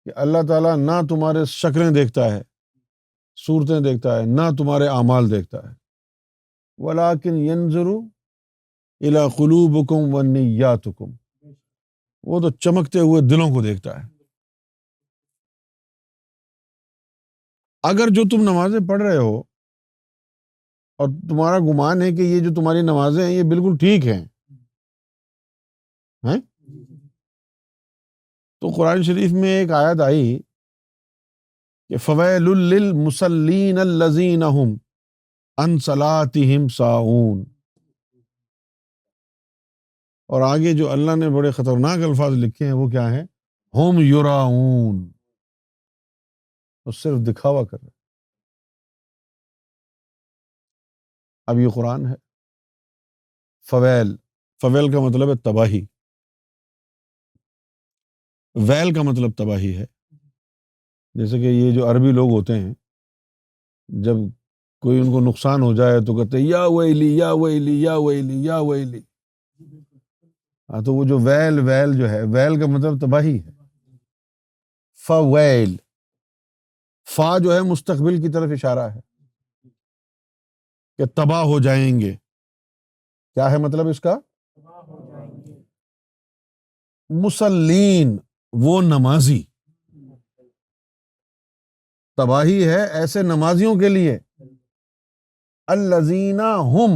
کہ اللہ تعالیٰ نہ تمہارے شکلیں دیکھتا ہے، صورتیں دیکھتا ہے، نہ تمہارے اعمال دیکھتا ہے، ولیکن ينظر الی قلوبکم ونیاتکم، وہ تو چمکتے ہوئے دلوں کو دیکھتا ہے۔ اگر جو تم نمازیں پڑھ رہے ہو اور تمہارا گمان ہے کہ یہ جو تمہاری نمازیں ہیں یہ بالکل ٹھیک ہیں، تو قرآن شریف میں ایک آیت آئی کہ فویل للمصلین الذین هم عن صلاتهم ساہون، اور آگے جو اللہ نے بڑے خطرناک الفاظ لکھے ہیں وہ کیا ہیں؟ ہم یراؤن، وہ صرف دکھاوا کر رہے۔ اب یہ قرآن ہے۔ فویل کا مطلب ہے تباہی، ویل کا مطلب تباہی ہے۔ جیسے کہ یہ جو عربی لوگ ہوتے ہیں، جب کوئی ان کو نقصان ہو جائے تو کہتے ہیں یا ویلی یا ویلی یا ویلی یا ویلی۔ ہاں، تو وہ جو ویل جو ہے، ویل کا مطلب تباہی ہے۔ فویل، فا جو ہے مستقبل کی طرف اشارہ ہے کہ تباہ ہو جائیں گے۔ کیا ہے مطلب اس کا؟ مسلین، وہ نمازی، تباہی ہے ایسے نمازیوں کے لیے، الذین ہم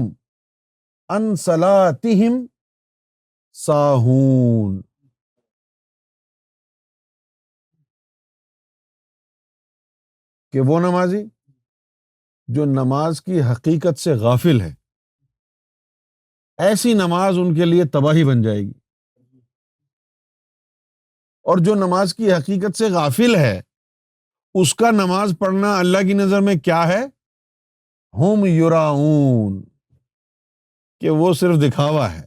عن صلاتہم ساہون، کہ وہ نمازی جو نماز کی حقیقت سے غافل ہے، ایسی نماز ان کے لیے تباہی بن جائے گی۔ اور جو نماز کی حقیقت سے غافل ہے، اس کا نماز پڑھنا اللہ کی نظر میں کیا ہے؟ ہم یراؤن، کہ وہ صرف دکھاوا ہے۔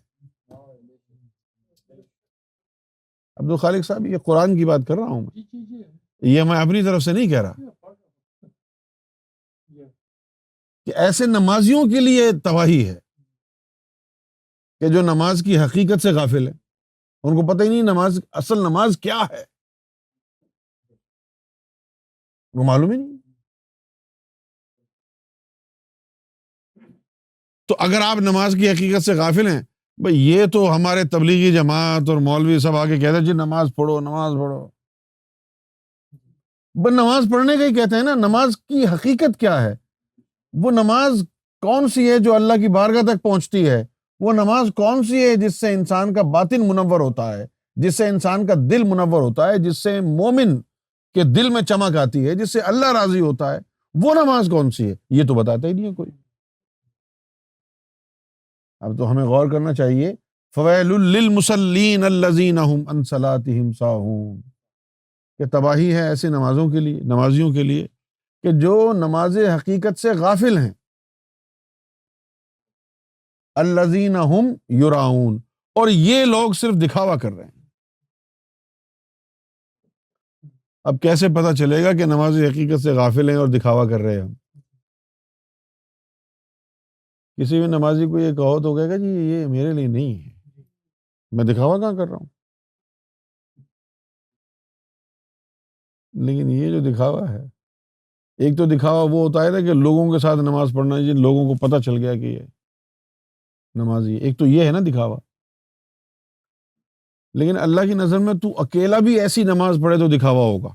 عبدالخالق صاحب، یہ قرآن کی بات کر رہا ہوں میں، یہ میں اپنی طرف سے نہیں کہہ رہا، کہ ایسے نمازیوں کے لیے تباہی ہے کہ جو نماز کی حقیقت سے غافل ہے، ان کو پتہ ہی نہیں نماز، اصل نماز کیا ہے، ان کو معلوم ہی نہیں۔ تو اگر آپ نماز کی حقیقت سے غافل ہیں، بھئی یہ تو ہمارے تبلیغی جماعت اور مولوی سب آگے کہتے ہیں جی نماز پڑھو نماز پڑھو، بس نماز پڑھنے کا ہی کہتے ہیں نا، نماز کی حقیقت کیا ہے؟ وہ نماز کون سی ہے جو اللہ کی بارگاہ تک پہنچتی ہے؟ وہ نماز کون سی ہے جس سے انسان کا باطن منور ہوتا ہے، جس سے انسان کا دل منور ہوتا ہے، جس سے مومن کے دل میں چمک آتی ہے، جس سے اللہ راضی ہوتا ہے؟ وہ نماز کون سی ہے؟ یہ تو بتاتا ہی نہیں ہے کوئی۔ اب تو ہمیں غور کرنا چاہیے۔ فویل للمصلین الذین هم عن صلاتهم ساہون، کہ تباہی ہے ایسے نمازوں کے لیے، نمازیوں کے لیے، کہ جو نماز حقیقت سے غافل ہیں۔ الذین هم یراؤن، اور یہ لوگ صرف دکھاوا کر رہے ہیں۔ اب کیسے پتہ چلے گا کہ نماز حقیقت سے غافل ہیں اور دکھاوا کر رہے ہیں ہم؟ کسی بھی نمازی کو یہ کہو تو کہے گا جی یہ میرے لیے نہیں ہے، میں دکھاوا کہاں کر رہا ہوں؟ لیکن یہ جو دکھاوا ہے، ایک تو دکھاوا وہ ہوتا ہے نا کہ لوگوں کے ساتھ نماز پڑھنا ہے، جن لوگوں کو پتہ چل گیا کہ یہ نمازی ہے، ایک تو یہ ہے نا دکھاوا۔ لیکن اللہ کی نظر میں تو اکیلا بھی ایسی نماز پڑھے تو دکھاوا ہوگا۔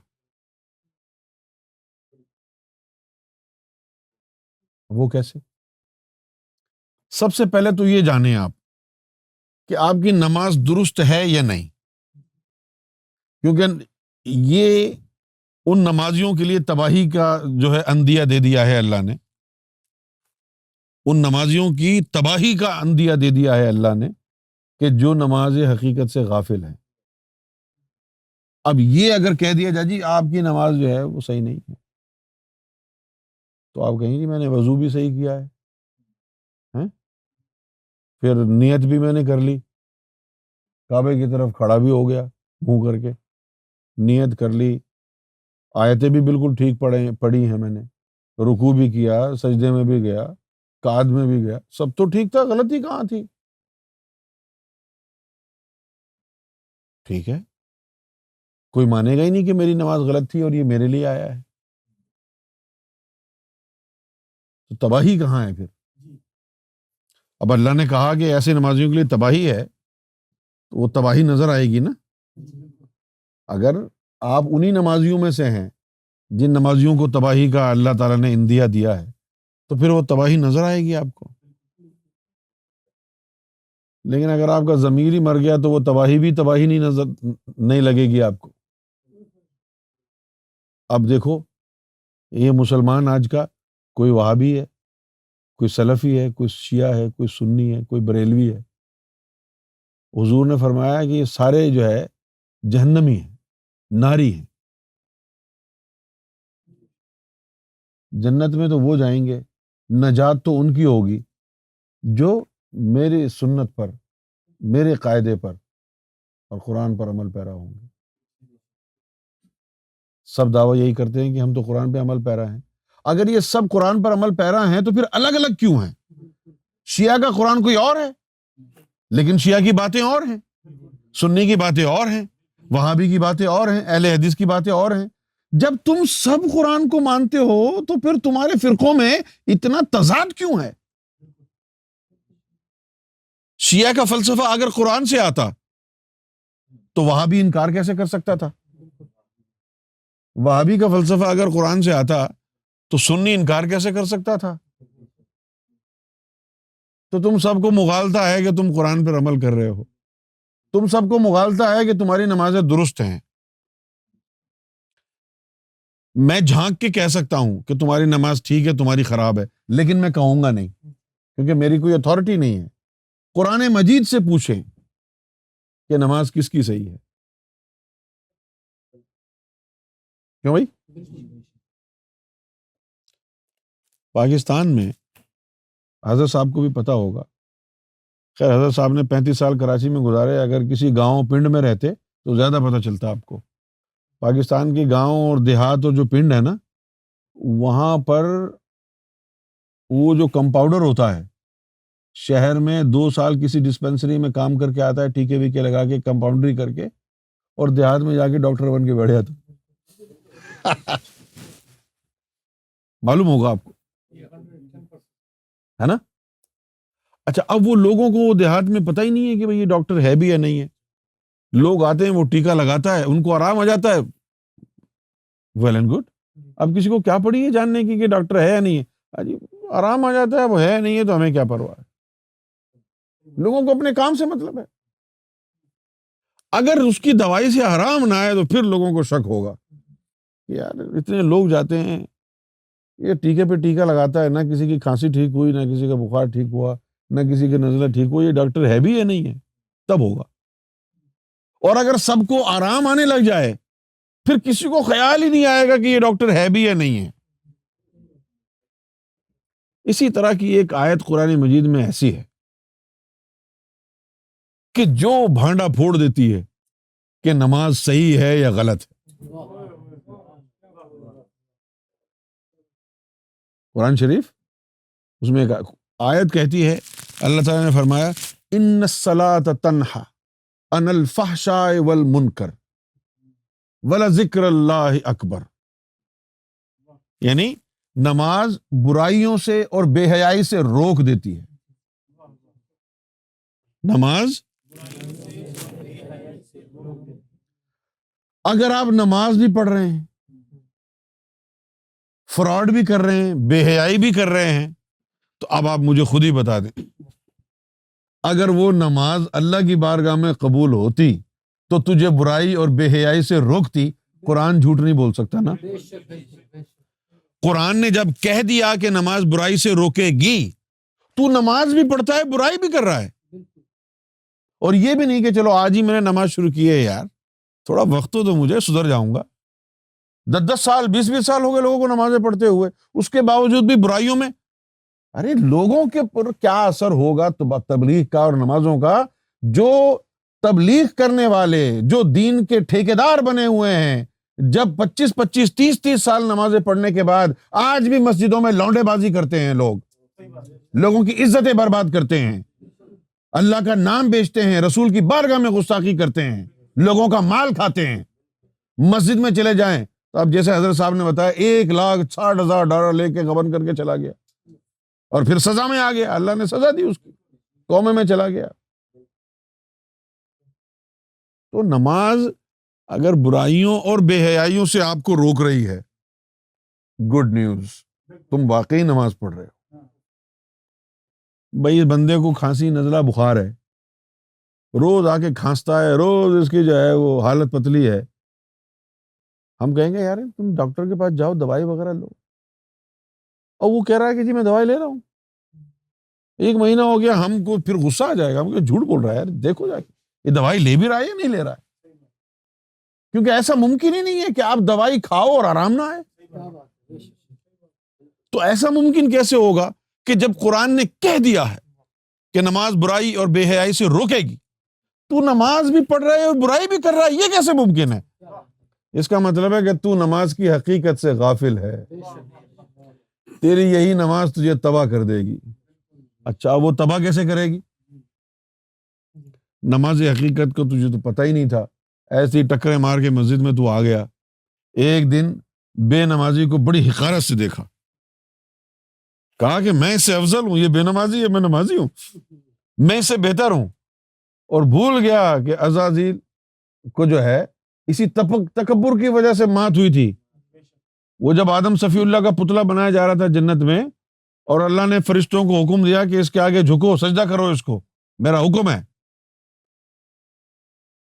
وہ کیسے؟ سب سے پہلے تو یہ جانیں آپ کہ آپ کی نماز درست ہے یا نہیں، کیونکہ یہ ان نمازیوں کے لیے تباہی کا جو ہے اندیہ دے دیا ہے اللہ نے، ان نمازیوں کی تباہی کا اندیہ دے دیا ہے اللہ نے، کہ جو نماز حقیقت سے غافل ہیں۔ اب یہ اگر کہہ دیا جائے جی آپ کی نماز جو ہے وہ صحیح نہیں ہے، تو آپ کہیں گے میں نے وضو بھی صحیح کیا ہے، ہیں؟ پھر نیت بھی میں نے کر لی، کعبے کی طرف کھڑا بھی ہو گیا منہ کر کے، نیت کر لی، آیتیں بھی بالکل ٹھیک پڑھی ہیں میں نے، رکوع بھی کیا، سجدے میں بھی گیا، قعد میں بھی گیا، سب تو ٹھیک تھا، غلطی کہاں تھی؟ ٹھیک ہے، کوئی مانے گا ہی نہیں کہ میری نماز غلط تھی اور یہ میرے لیے آیا ہے، تو تباہی کہاں ہے پھر؟ اب اللہ نے کہا کہ ایسے نمازیوں کے لیے تباہی ہے، تو وہ تباہی نظر آئے گی نا۔ اگر آپ انہی نمازیوں میں سے ہیں جن نمازیوں کو تباہی کا اللہ تعالیٰ نے اندیہ دیا ہے، تو پھر وہ تباہی نظر آئے گی آپ کو۔ لیکن اگر آپ کا ضمیر ہی مر گیا تو وہ تباہی بھی تباہی نہیں لگے گی آپ کو۔ اب دیکھو، یہ مسلمان آج کا کوئی وہابی ہے، کوئی سلفی ہے، کوئی شیعہ ہے، کوئی سنی ہے، کوئی بریلوی ہے، حضور نے فرمایا کہ یہ سارے جو ہے جہنمی ہیں، ناری ہیں۔ جنت میں تو وہ جائیں گے، نجات تو ان کی ہوگی جو میری سنت پر، میرے قاعدے پر اور قرآن پر عمل پیرا ہوں گے۔ سب دعویٰ یہی کرتے ہیں کہ ہم تو قرآن پہ عمل پیرا ہیں۔ اگر یہ سب قرآن پر عمل پیرا ہیں تو پھر الگ الگ کیوں ہیں؟ شیعہ کا قرآن کوئی اور ہے، لیکن شیعہ کی باتیں اور ہیں، سنی کی باتیں اور ہیں، وہابی کی باتیں اور ہیں، اہل حدیث کی باتیں اور ہیں۔ جب تم سب قرآن کو مانتے ہو تو پھر تمہارے فرقوں میں اتنا تضاد کیوں ہے؟ شیعہ کا فلسفہ اگر قرآن سے آتا تو وہابی انکار کیسے کر سکتا تھا؟ وہابی کا فلسفہ اگر قرآن سے آتا تو سنی انکار کیسے کر سکتا تھا؟ تو تم سب کو مغالطہ ہے کہ تم قرآن پر عمل کر رہے ہو۔ تم سب کو مغالطہ ہے کہ تمہاری نمازیں درست ہیں. میں جھانک کے کہہ سکتا ہوں کہ تمہاری نماز ٹھیک ہے، تمہاری خراب ہے، لیکن میں کہوں گا نہیں، کیونکہ میری کوئی اتھارٹی نہیں ہے. قرآن مجید سے پوچھیں کہ نماز کس کی صحیح ہے. کیوں بھائی؟ پاکستان میں حضرت صاحب کو بھی پتہ ہوگا، خیر حضرت صاحب نے 35 سال کراچی میں گزارے، اگر کسی گاؤں پنڈ میں رہتے تو زیادہ پتہ چلتا آپ کو. پاکستان کی گاؤں اور دیہات اور جو پنڈ ہے نا، وہاں پر وہ جو کمپاؤڈر ہوتا ہے، شہر میں 2 سال کسی ڈسپنسری میں کام کر کے آتا ہے، ٹیکے ویکے لگا کے کمپاؤنڈری کر کے، اور دیہات میں جا کے ڈاکٹر بن کے بیٹھ جاتا. معلوم ہوگا آپ کو، ہے نا؟ اچھا، اب وہ لوگوں کو دیہات میں پتہ ہی نہیں ہے کہ بھئی یہ ڈاکٹر ہے بھی یا نہیں ہے. لوگ آتے ہیں، وہ ٹیکہ لگاتا ہے، ان کو آرام آ جاتا ہے، ویل اینڈ گڈ. اب کسی کو کیا پڑی ہے جاننے کی کہ ڈاکٹر ہے یا نہیں ہے؟ جی آرام آ جاتا ہے، وہ ہے نہیں ہے تو ہمیں کیا پرواہ ہے. لوگوں کو اپنے کام سے مطلب ہے. اگر اس کی دوائی سے آرام نہ آئے تو پھر لوگوں کو شک ہوگا کہ یار اتنے لوگ جاتے ہیں، یہ ٹیکے پہ ٹیکہ لگاتا ہے، نہ کسی کی کھانسی ٹھیک ہوئی، نہ کسی کا بخار ٹھیک ہوا، نہ کسی کے نزلہ ٹھیک ہوئی، یہ ڈاکٹر ہے بھی یا نہیں ہے؟ تب ہوگا. اور اگر سب کو آرام آنے لگ جائے پھر کسی کو خیال ہی نہیں آئے گا کہ یہ ڈاکٹر ہے بھی یا نہیں ہے. اسی طرح کی ایک آیت قرآن مجید میں ایسی ہے کہ جو بھانڈا پھوڑ دیتی ہے کہ نماز صحیح ہے یا غلط ہے. قرآن شریف اس میں ایک آیت کہتی ہے، اللہ تعالیٰ نے فرمایا ان الصلاۃ تنہی عن الفحشاء والمنکر ولذکر اللہ اکبر. یعنی نماز برائیوں سے اور بے حیائی سے روک دیتی ہے. نماز اگر آپ نماز بھی پڑھ رہے ہیں، فراڈ بھی کر رہے ہیں، بے حیائی بھی کر رہے ہیں، تو اب آپ مجھے خود ہی بتا دیں، اگر وہ نماز اللہ کی بارگاہ میں قبول ہوتی تو تجھے برائی اور بے حیائی سے روکتی. قرآن جھوٹ نہیں بول سکتا نا. قرآن نے جب کہہ دیا کہ نماز برائی سے روکے گی، تو نماز بھی پڑھتا ہے، برائی بھی کر رہا ہے. اور یہ بھی نہیں کہ چلو آج ہی میں نے نماز شروع کی ہے، یار تھوڑا وقت تو مجھے سدھر جاؤں گا. 10 سال 20 سال ہو گئے لوگوں کو نمازیں پڑھتے ہوئے، اس کے باوجود بھی برائیوں میں. ارے لوگوں کے پر کیا اثر ہوگا تبلیغ کا اور نمازوں کا؟ جو تبلیغ کرنے والے، جو دین کے ٹھیکیدار بنے ہوئے ہیں، جب 25 30 سال نمازیں پڑھنے کے بعد آج بھی مسجدوں میں لونڈے بازی کرتے ہیں، لوگوں کی عزتیں برباد کرتے ہیں، اللہ کا نام بیچتے ہیں، رسول کی بارگاہ میں گستاخی کرتے ہیں، لوگوں کا مال کھاتے ہیں. مسجد میں چلے جائیں تو اب جیسے حضرت صاحب نے بتایا $1,60,000 لے کے غبن کر کے چلا گیا، اور پھر سزا میں آ گیا، اللہ نے سزا دی اس کی، قومے میں چلا گیا. تو نماز اگر برائیوں اور بے حیائیوں سے آپ کو روک رہی ہے، گڈ نیوز، تم واقعی نماز پڑھ رہے ہو. بھئی بندے کو کھانسی نزلہ بخار ہے، روز آ کے کھانستا ہے، روز اس کی جو ہے وہ حالت پتلی ہے، ہم کہیں گے یار تم ڈاکٹر کے پاس جاؤ، دوائی وغیرہ لو. اور وہ کہہ رہا ہے کہ جی میں دوائی لے رہا ہوں، 1 مہینہ ہو گیا، ہم کو پھر غصہ آ جائے گا، ہم کہ جھوٹ بول رہا ہے یار، دیکھو جا کے یہ دوائی لے بھی رہا ہے یا نہیں لے رہا ہے. کیونکہ ایسا ممکن ہی نہیں ہے کہ آپ دوائی کھاؤ اور آرام نہ آئے. تو ایسا ممکن کیسے ہوگا کہ جب قرآن نے کہہ دیا ہے کہ نماز برائی اور بے حیائی سے روکے گی، تو نماز بھی پڑھ رہا ہے اور برائی بھی کر رہا ہے، یہ کیسے ممکن ہے؟ اس کا مطلب ہے کہ تو نماز کی حقیقت سے غافل ہے، تیری یہی نماز تجھے تباہ کر دے گی. اچھا وہ تباہ کیسے کرے گی؟ نماز حقیقت کو تجھے تو پتہ ہی نہیں تھا، ایسی ٹکرے مار کے مسجد میں تو آ گیا، ایک دن بے نمازی کو بڑی حقارت سے دیکھا، کہا کہ میں اس سے افضل ہوں، یہ بے نمازی ہے، میں نمازی ہوں، میں اس سے بہتر ہوں. اور بھول گیا کہ عزازیل کو جو ہے اسی تکبر کی وجہ سے مات ہوئی تھی. وہ جب آدم صفی اللہ کا پتلا بنایا جا رہا تھا جنت میں، اور اللہ نے فرشتوں کو حکم دیا کہ اس کے آگے جھکو، سجدہ کرو، اس کو میرا حکم ہے،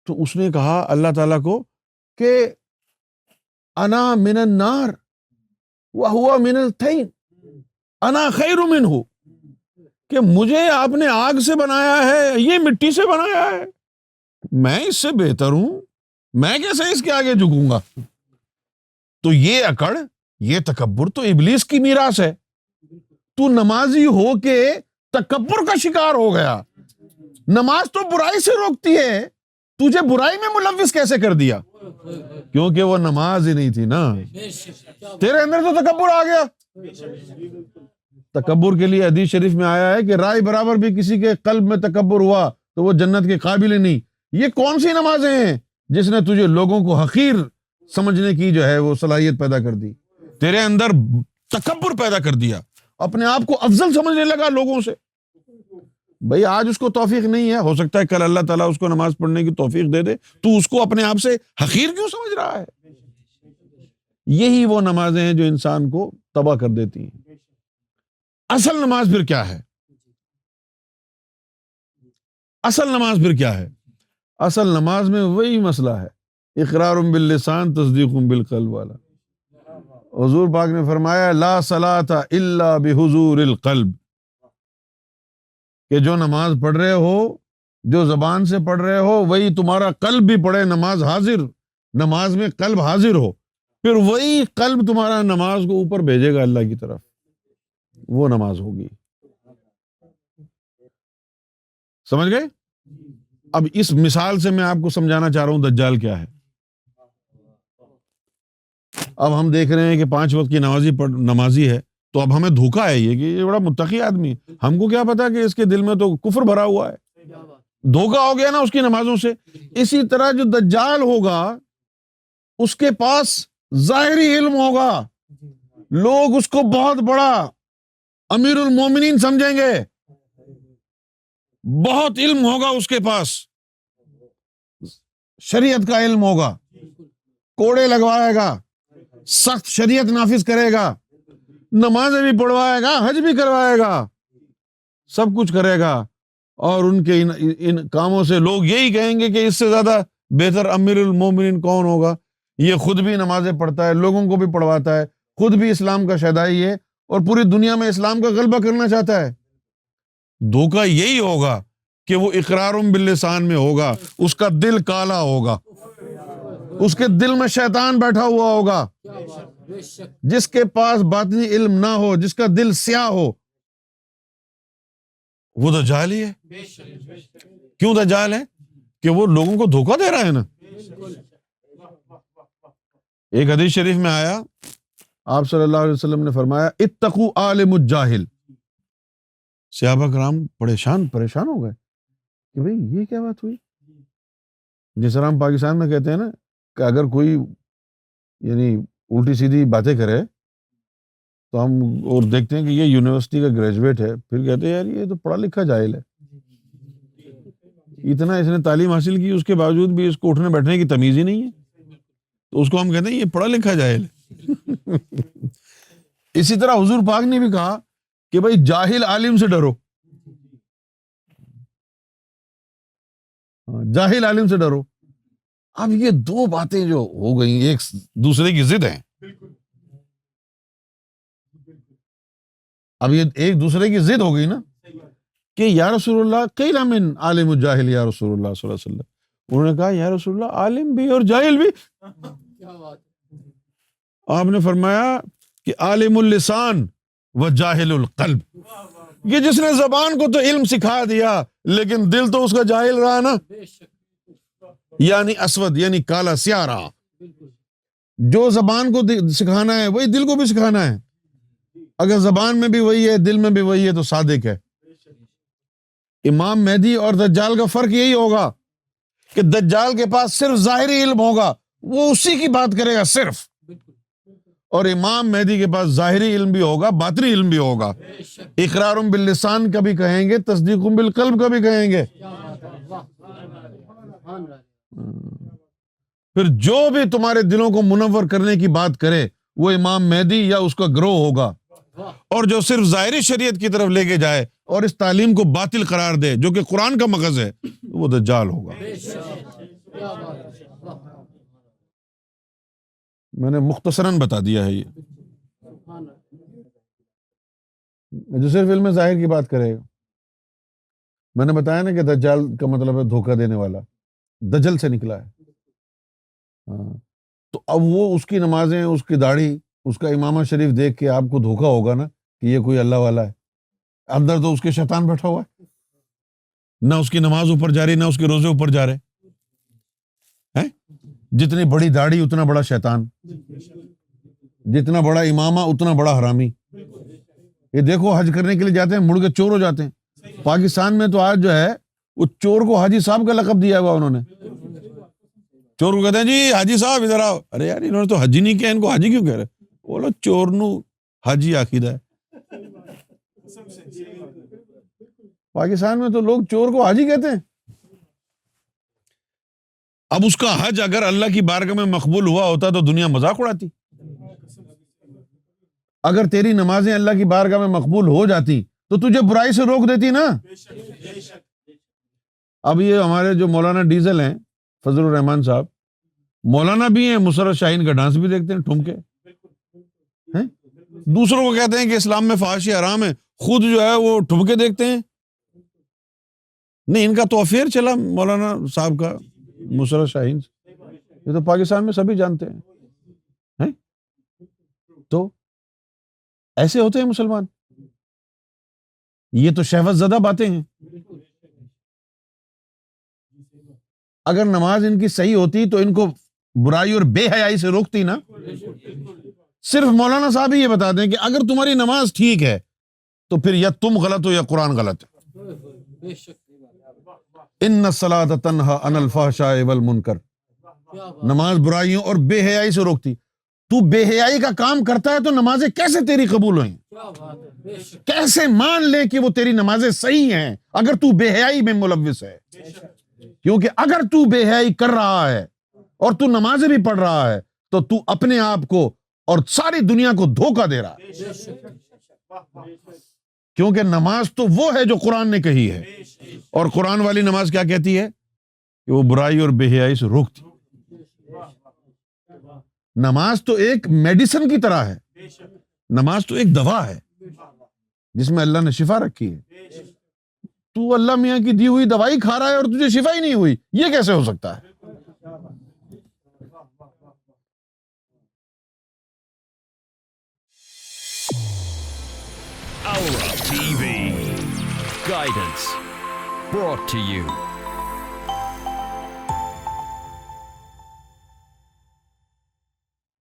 تو اس نے کہا اللہ تعالیٰ کو کہ انا من النار وہو من الطین انا خیر منہ، کہ مجھے آپ نے آگ سے بنایا ہے، یہ مٹی سے بنایا ہے، میں اس سے بہتر ہوں، میں کیسے اس کے آگے جھکوں گا؟ تو یہ اکڑ، یہ تکبر تو ابلیس کی میراث ہے۔ تو نمازی ہو کے تکبر کا شکار ہو گیا۔ نماز تو برائی سے روکتی ہے، تجھے برائی میں ملوث کیسے کر دیا؟ کیونکہ وہ نماز ہی نہیں تھی نا، تیرے اندر تو تکبر آ گیا۔ تکبر کے لیے حدیث شریف میں آیا ہے کہ رائے برابر بھی کسی کے قلب میں تکبر ہوا تو وہ جنت کے قابل ہی نہیں۔ یہ کون سی نمازیں ہیں جس نے تجھے لوگوں کو حقیر سمجھنے کی جو ہے وہ صلاحیت پیدا کر دی؟ تیرے اندر تکبر پیدا کر دیا، اپنے آپ کو افضل سمجھنے لگا لوگوں سے۔ بھئی آج اس کو توفیق نہیں ہے، ہو سکتا ہے کل اللہ تعالیٰ اس کو نماز پڑھنے کی توفیق دے دے، تو اس کو اپنے آپ سے حقیر کیوں سمجھ رہا ہے؟ یہی وہ نمازیں ہیں جو انسان کو تباہ کر دیتی ہیں۔ اصل نماز پھر کیا ہے؟ اصل نماز پھر کیا ہے؟ اصل نماز میں وہی مسئلہ ہے، اقرار باللسان تصدیق بالقلب والا۔ حضور پاک نے فرمایا لا صلاۃ الا بحضور القلب، کہ جو نماز پڑھ رہے ہو، جو زبان سے پڑھ رہے ہو، وہی تمہارا قلب بھی پڑھے، نماز حاضر، نماز میں قلب حاضر ہو، پھر وہی قلب تمہارا نماز کو اوپر بھیجے گا اللہ کی طرف، وہ نماز ہوگی۔ سمجھ گئے؟ اب اس مثال سے میں آپ کو سمجھانا چاہ رہا ہوں دجال کیا ہے۔ اب ہم دیکھ رہے ہیں کہ 5 وقت کی نمازی ہے، تو اب ہمیں دھوکا ہے یہ کہ یہ بڑا متقی آدمی ہے، ہم کو کیا پتا کہ اس کے دل میں تو کفر بھرا ہوا ہے، دھوکا ہو گیا نا اس کی نمازوں سے۔ اسی طرح جو دجال ہوگا اس کے پاس ظاہری علم ہوگا، لوگ اس کو بہت بڑا امیر المومنین سمجھیں گے، بہت علم ہوگا اس کے پاس، شریعت کا علم ہوگا، کوڑے لگوائے گا، سخت شریعت نافذ کرے گا، نمازیں بھی پڑھوائے گا، حج بھی کروائے گا، سب کچھ کرے گا، اور ان کے ان کاموں سے لوگ یہی کہیں گے کہ اس سے زیادہ بہتر امیر المومنین کون ہوگا؟ یہ خود بھی نمازیں پڑھتا ہے، لوگوں کو بھی پڑھواتا ہے، خود بھی اسلام کا شہدائی ہے، اور پوری دنیا میں اسلام کا غلبہ کرنا چاہتا ہے۔ دھوکہ یہی ہوگا کہ وہ اقرار باللسان میں ہوگا، اس کا دل کالا ہوگا، اس کے دل میں شیطان بیٹھا ہوا ہوگا۔ جس کے پاس باطنی علم نہ ہو، جس کا دل سیاہ ہو، وہ دجال ہی ہے۔ کیوں دجال ہے؟ کہ وہ لوگوں کو دھوکہ دے رہا ہے نا۔ ایک حدیث شریف میں آیا، آپ صلی اللہ علیہ وسلم نے فرمایا اتقوا عالم الجاہل۔ صحابہ کرام پریشان ہو گئے کہ بھئی یہ کیا بات ہوئی؟ جس طرح ہم پاکستان میں کہتے ہیں نا کہ اگر کوئی یعنی الٹی سیدھی باتیں کرے تو ہم اور دیکھتے ہیں کہ یہ یونیورسٹی کا گریجویٹ ہے، پھر کہتے ہیں یار یہ تو پڑھا لکھا جاہل ہے، اتنا اس نے تعلیم حاصل کی، اس کے باوجود بھی اس کو اٹھنے بیٹھنے کی تمیز ہی نہیں ہے، تو اس کو ہم کہتے ہیں یہ پڑھا لکھا جاہل ہے۔ اسی طرح حضور پاک نے بھی کہا کہ بھائی جاہل عالم سے ڈرو، جاہل عالم سے ڈرو۔ اب یہ دو باتیں جو ہو گئی ایک دوسرے کی ضد ہیں، اب یہ ایک دوسرے کی ضد ہو گئی نا کہ یا رسول اللہ قیل من عالم الجاہل یا رسول اللہ صلی اللہ علیہ وسلم، انہوں نے کہا یا رسول اللہ عالم بھی اور جاہل بھی؟ آپ نے فرمایا کہ عالم اللسان و جاہل القلب، کہ جس نے زبان کو تو علم سکھا دیا لیکن دل تو اس کا جاہل رہا نا، یعنی اسود، یعنی کالا سیاہ رہا۔ جو زبان کو سکھانا ہے وہی دل کو بھی سکھانا ہے، اگر زبان میں بھی وہی ہے دل میں بھی وہی ہے تو صادق ہے۔ امام مہدی اور دجال کا فرق یہی ہوگا کہ دجال کے پاس صرف ظاہری علم ہوگا، وہ اسی کی بات کرے گا صرف، اور امام مہدی کے پاس ظاہری علم بھی ہوگا، باطنی علم بھی ہوگا، اقرار باللسان کا بھی کہیں گے، تصدیق بالقلب کا بھی کہیں گے۔ پھر جو بھی تمہارے دلوں کو منور کرنے کی بات کرے وہ امام مہدی یا اس کا گروہ ہوگا، اور جو صرف ظاہری شریعت کی طرف لے کے جائے اور اس تعلیم کو باطل قرار دے جو کہ قرآن کا مغز ہے وہ دجال ہوگا۔ میں نے مختصراً بتا دیا ہے یہ، جو صرف علم ظاہر کی بات کرے گا۔ میں نے بتایا نا کہ دجال کا مطلب ہے دھوکہ دینے والا، دجل سے نکلا ہے۔ ہاں، تو اب وہ اس کی نمازیں، اس کی داڑھی، اس کا امامہ شریف دیکھ کے آپ کو دھوکہ ہوگا نا کہ یہ کوئی اللہ والا ہے، اندر تو اس کے شیطان بیٹھا ہوا ہے، نہ اس کی نماز اوپر جا رہی، نہ اس کے روزے اوپر جا رہے ہیں۔ جتنی بڑی داڑھی اتنا بڑا شیطان، جتنا بڑا امامہ اتنا بڑا حرامی۔ یہ دیکھو حج کرنے کے لیے جاتے ہیں، مڑ کے چور ہو جاتے ہیں۔ پاکستان میں تو آج جو ہے وہ چور کو حاجی صاحب کا لقب دیا ہوا انہوں نے۔ چور کو کہتے ہیں جی حاجی صاحب ادھر آؤ، ارے یار انہوں نے تو حجی نہیں کیا، ان کو حاجی کیوں کہہ رہے؟ بولو چور نو حاجی عقیدہ ہے۔ پاکستان میں تو لوگ چور کو حاجی کہتے ہیں۔ اب اس کا حج اگر اللہ کی بارگاہ میں مقبول ہوا ہوتا تو دنیا مذاق اڑاتی۔ اگر تیری نمازیں اللہ کی بارگاہ میں مقبول ہو جاتی تو تجھے برائی سے روک دیتی نا۔ اب یہ ہمارے جو مولانا ڈیزل ہیں، فضل الرحمان صاحب مولانا بھی ہیں، مسرت شاہین کا ڈانس بھی دیکھتے ہیں ٹھمکے، دوسروں کو کہتے ہیں کہ اسلام میں فحاشی حرام ہے، خود جو ہے وہ ٹھمکے دیکھتے ہیں۔ نہیں، ان کا تو افیئر چلا مولانا صاحب کا مسرت شاہین سے، یہ تو پاکستان میں سبھی جانتے ہیں۔ تو ایسے ہوتے ہیں مسلمان، یہ تو شہوت زدہ باتیں ہیں۔ اگر نماز ان کی صحیح ہوتی تو ان کو برائی اور بے حیائی سے روکتی نا۔ صرف مولانا صاحب ہی یہ بتا دیں کہ اگر تمہاری نماز ٹھیک ہے تو پھر یا تم غلط ہو یا قرآن غلط ہے۔ ان الصلاۃ تنہی عن الفحشاء والمنکر، نماز برائیوں اور بے حیائی سے روکتی۔ تو بے حیائی کا کام کرتا ہے تو نمازیں کیسے تیری قبول ہوئیں؟ کیسے مان لے کہ وہ تیری نمازیں صحیح ہیں اگر تو بے حیائی میں ملوث ہے؟ کیونکہ اگر تو بے حیائی کر رہا ہے اور تو نمازیں بھی پڑھ رہا ہے تو تو اپنے آپ کو اور ساری دنیا کو دھوکہ دے رہا ہے۔ کیونکہ نماز تو وہ ہے جو قرآن نے کہی ہے، اور قرآن والی نماز کیا کہتی ہے کہ وہ برائی اور بے حیائی سے روکتی۔ نماز تو ایک میڈیسن کی طرح ہے، نماز تو ایک دوا ہے جس میں اللہ نے شفا رکھی ہے۔ تو اللہ میاں کی دی ہوئی دوائی کھا رہا ہے اور تجھے شفا ہی نہیں ہوئی، یہ کیسے ہو سکتا ہے؟ Aura TV Guidance brought to you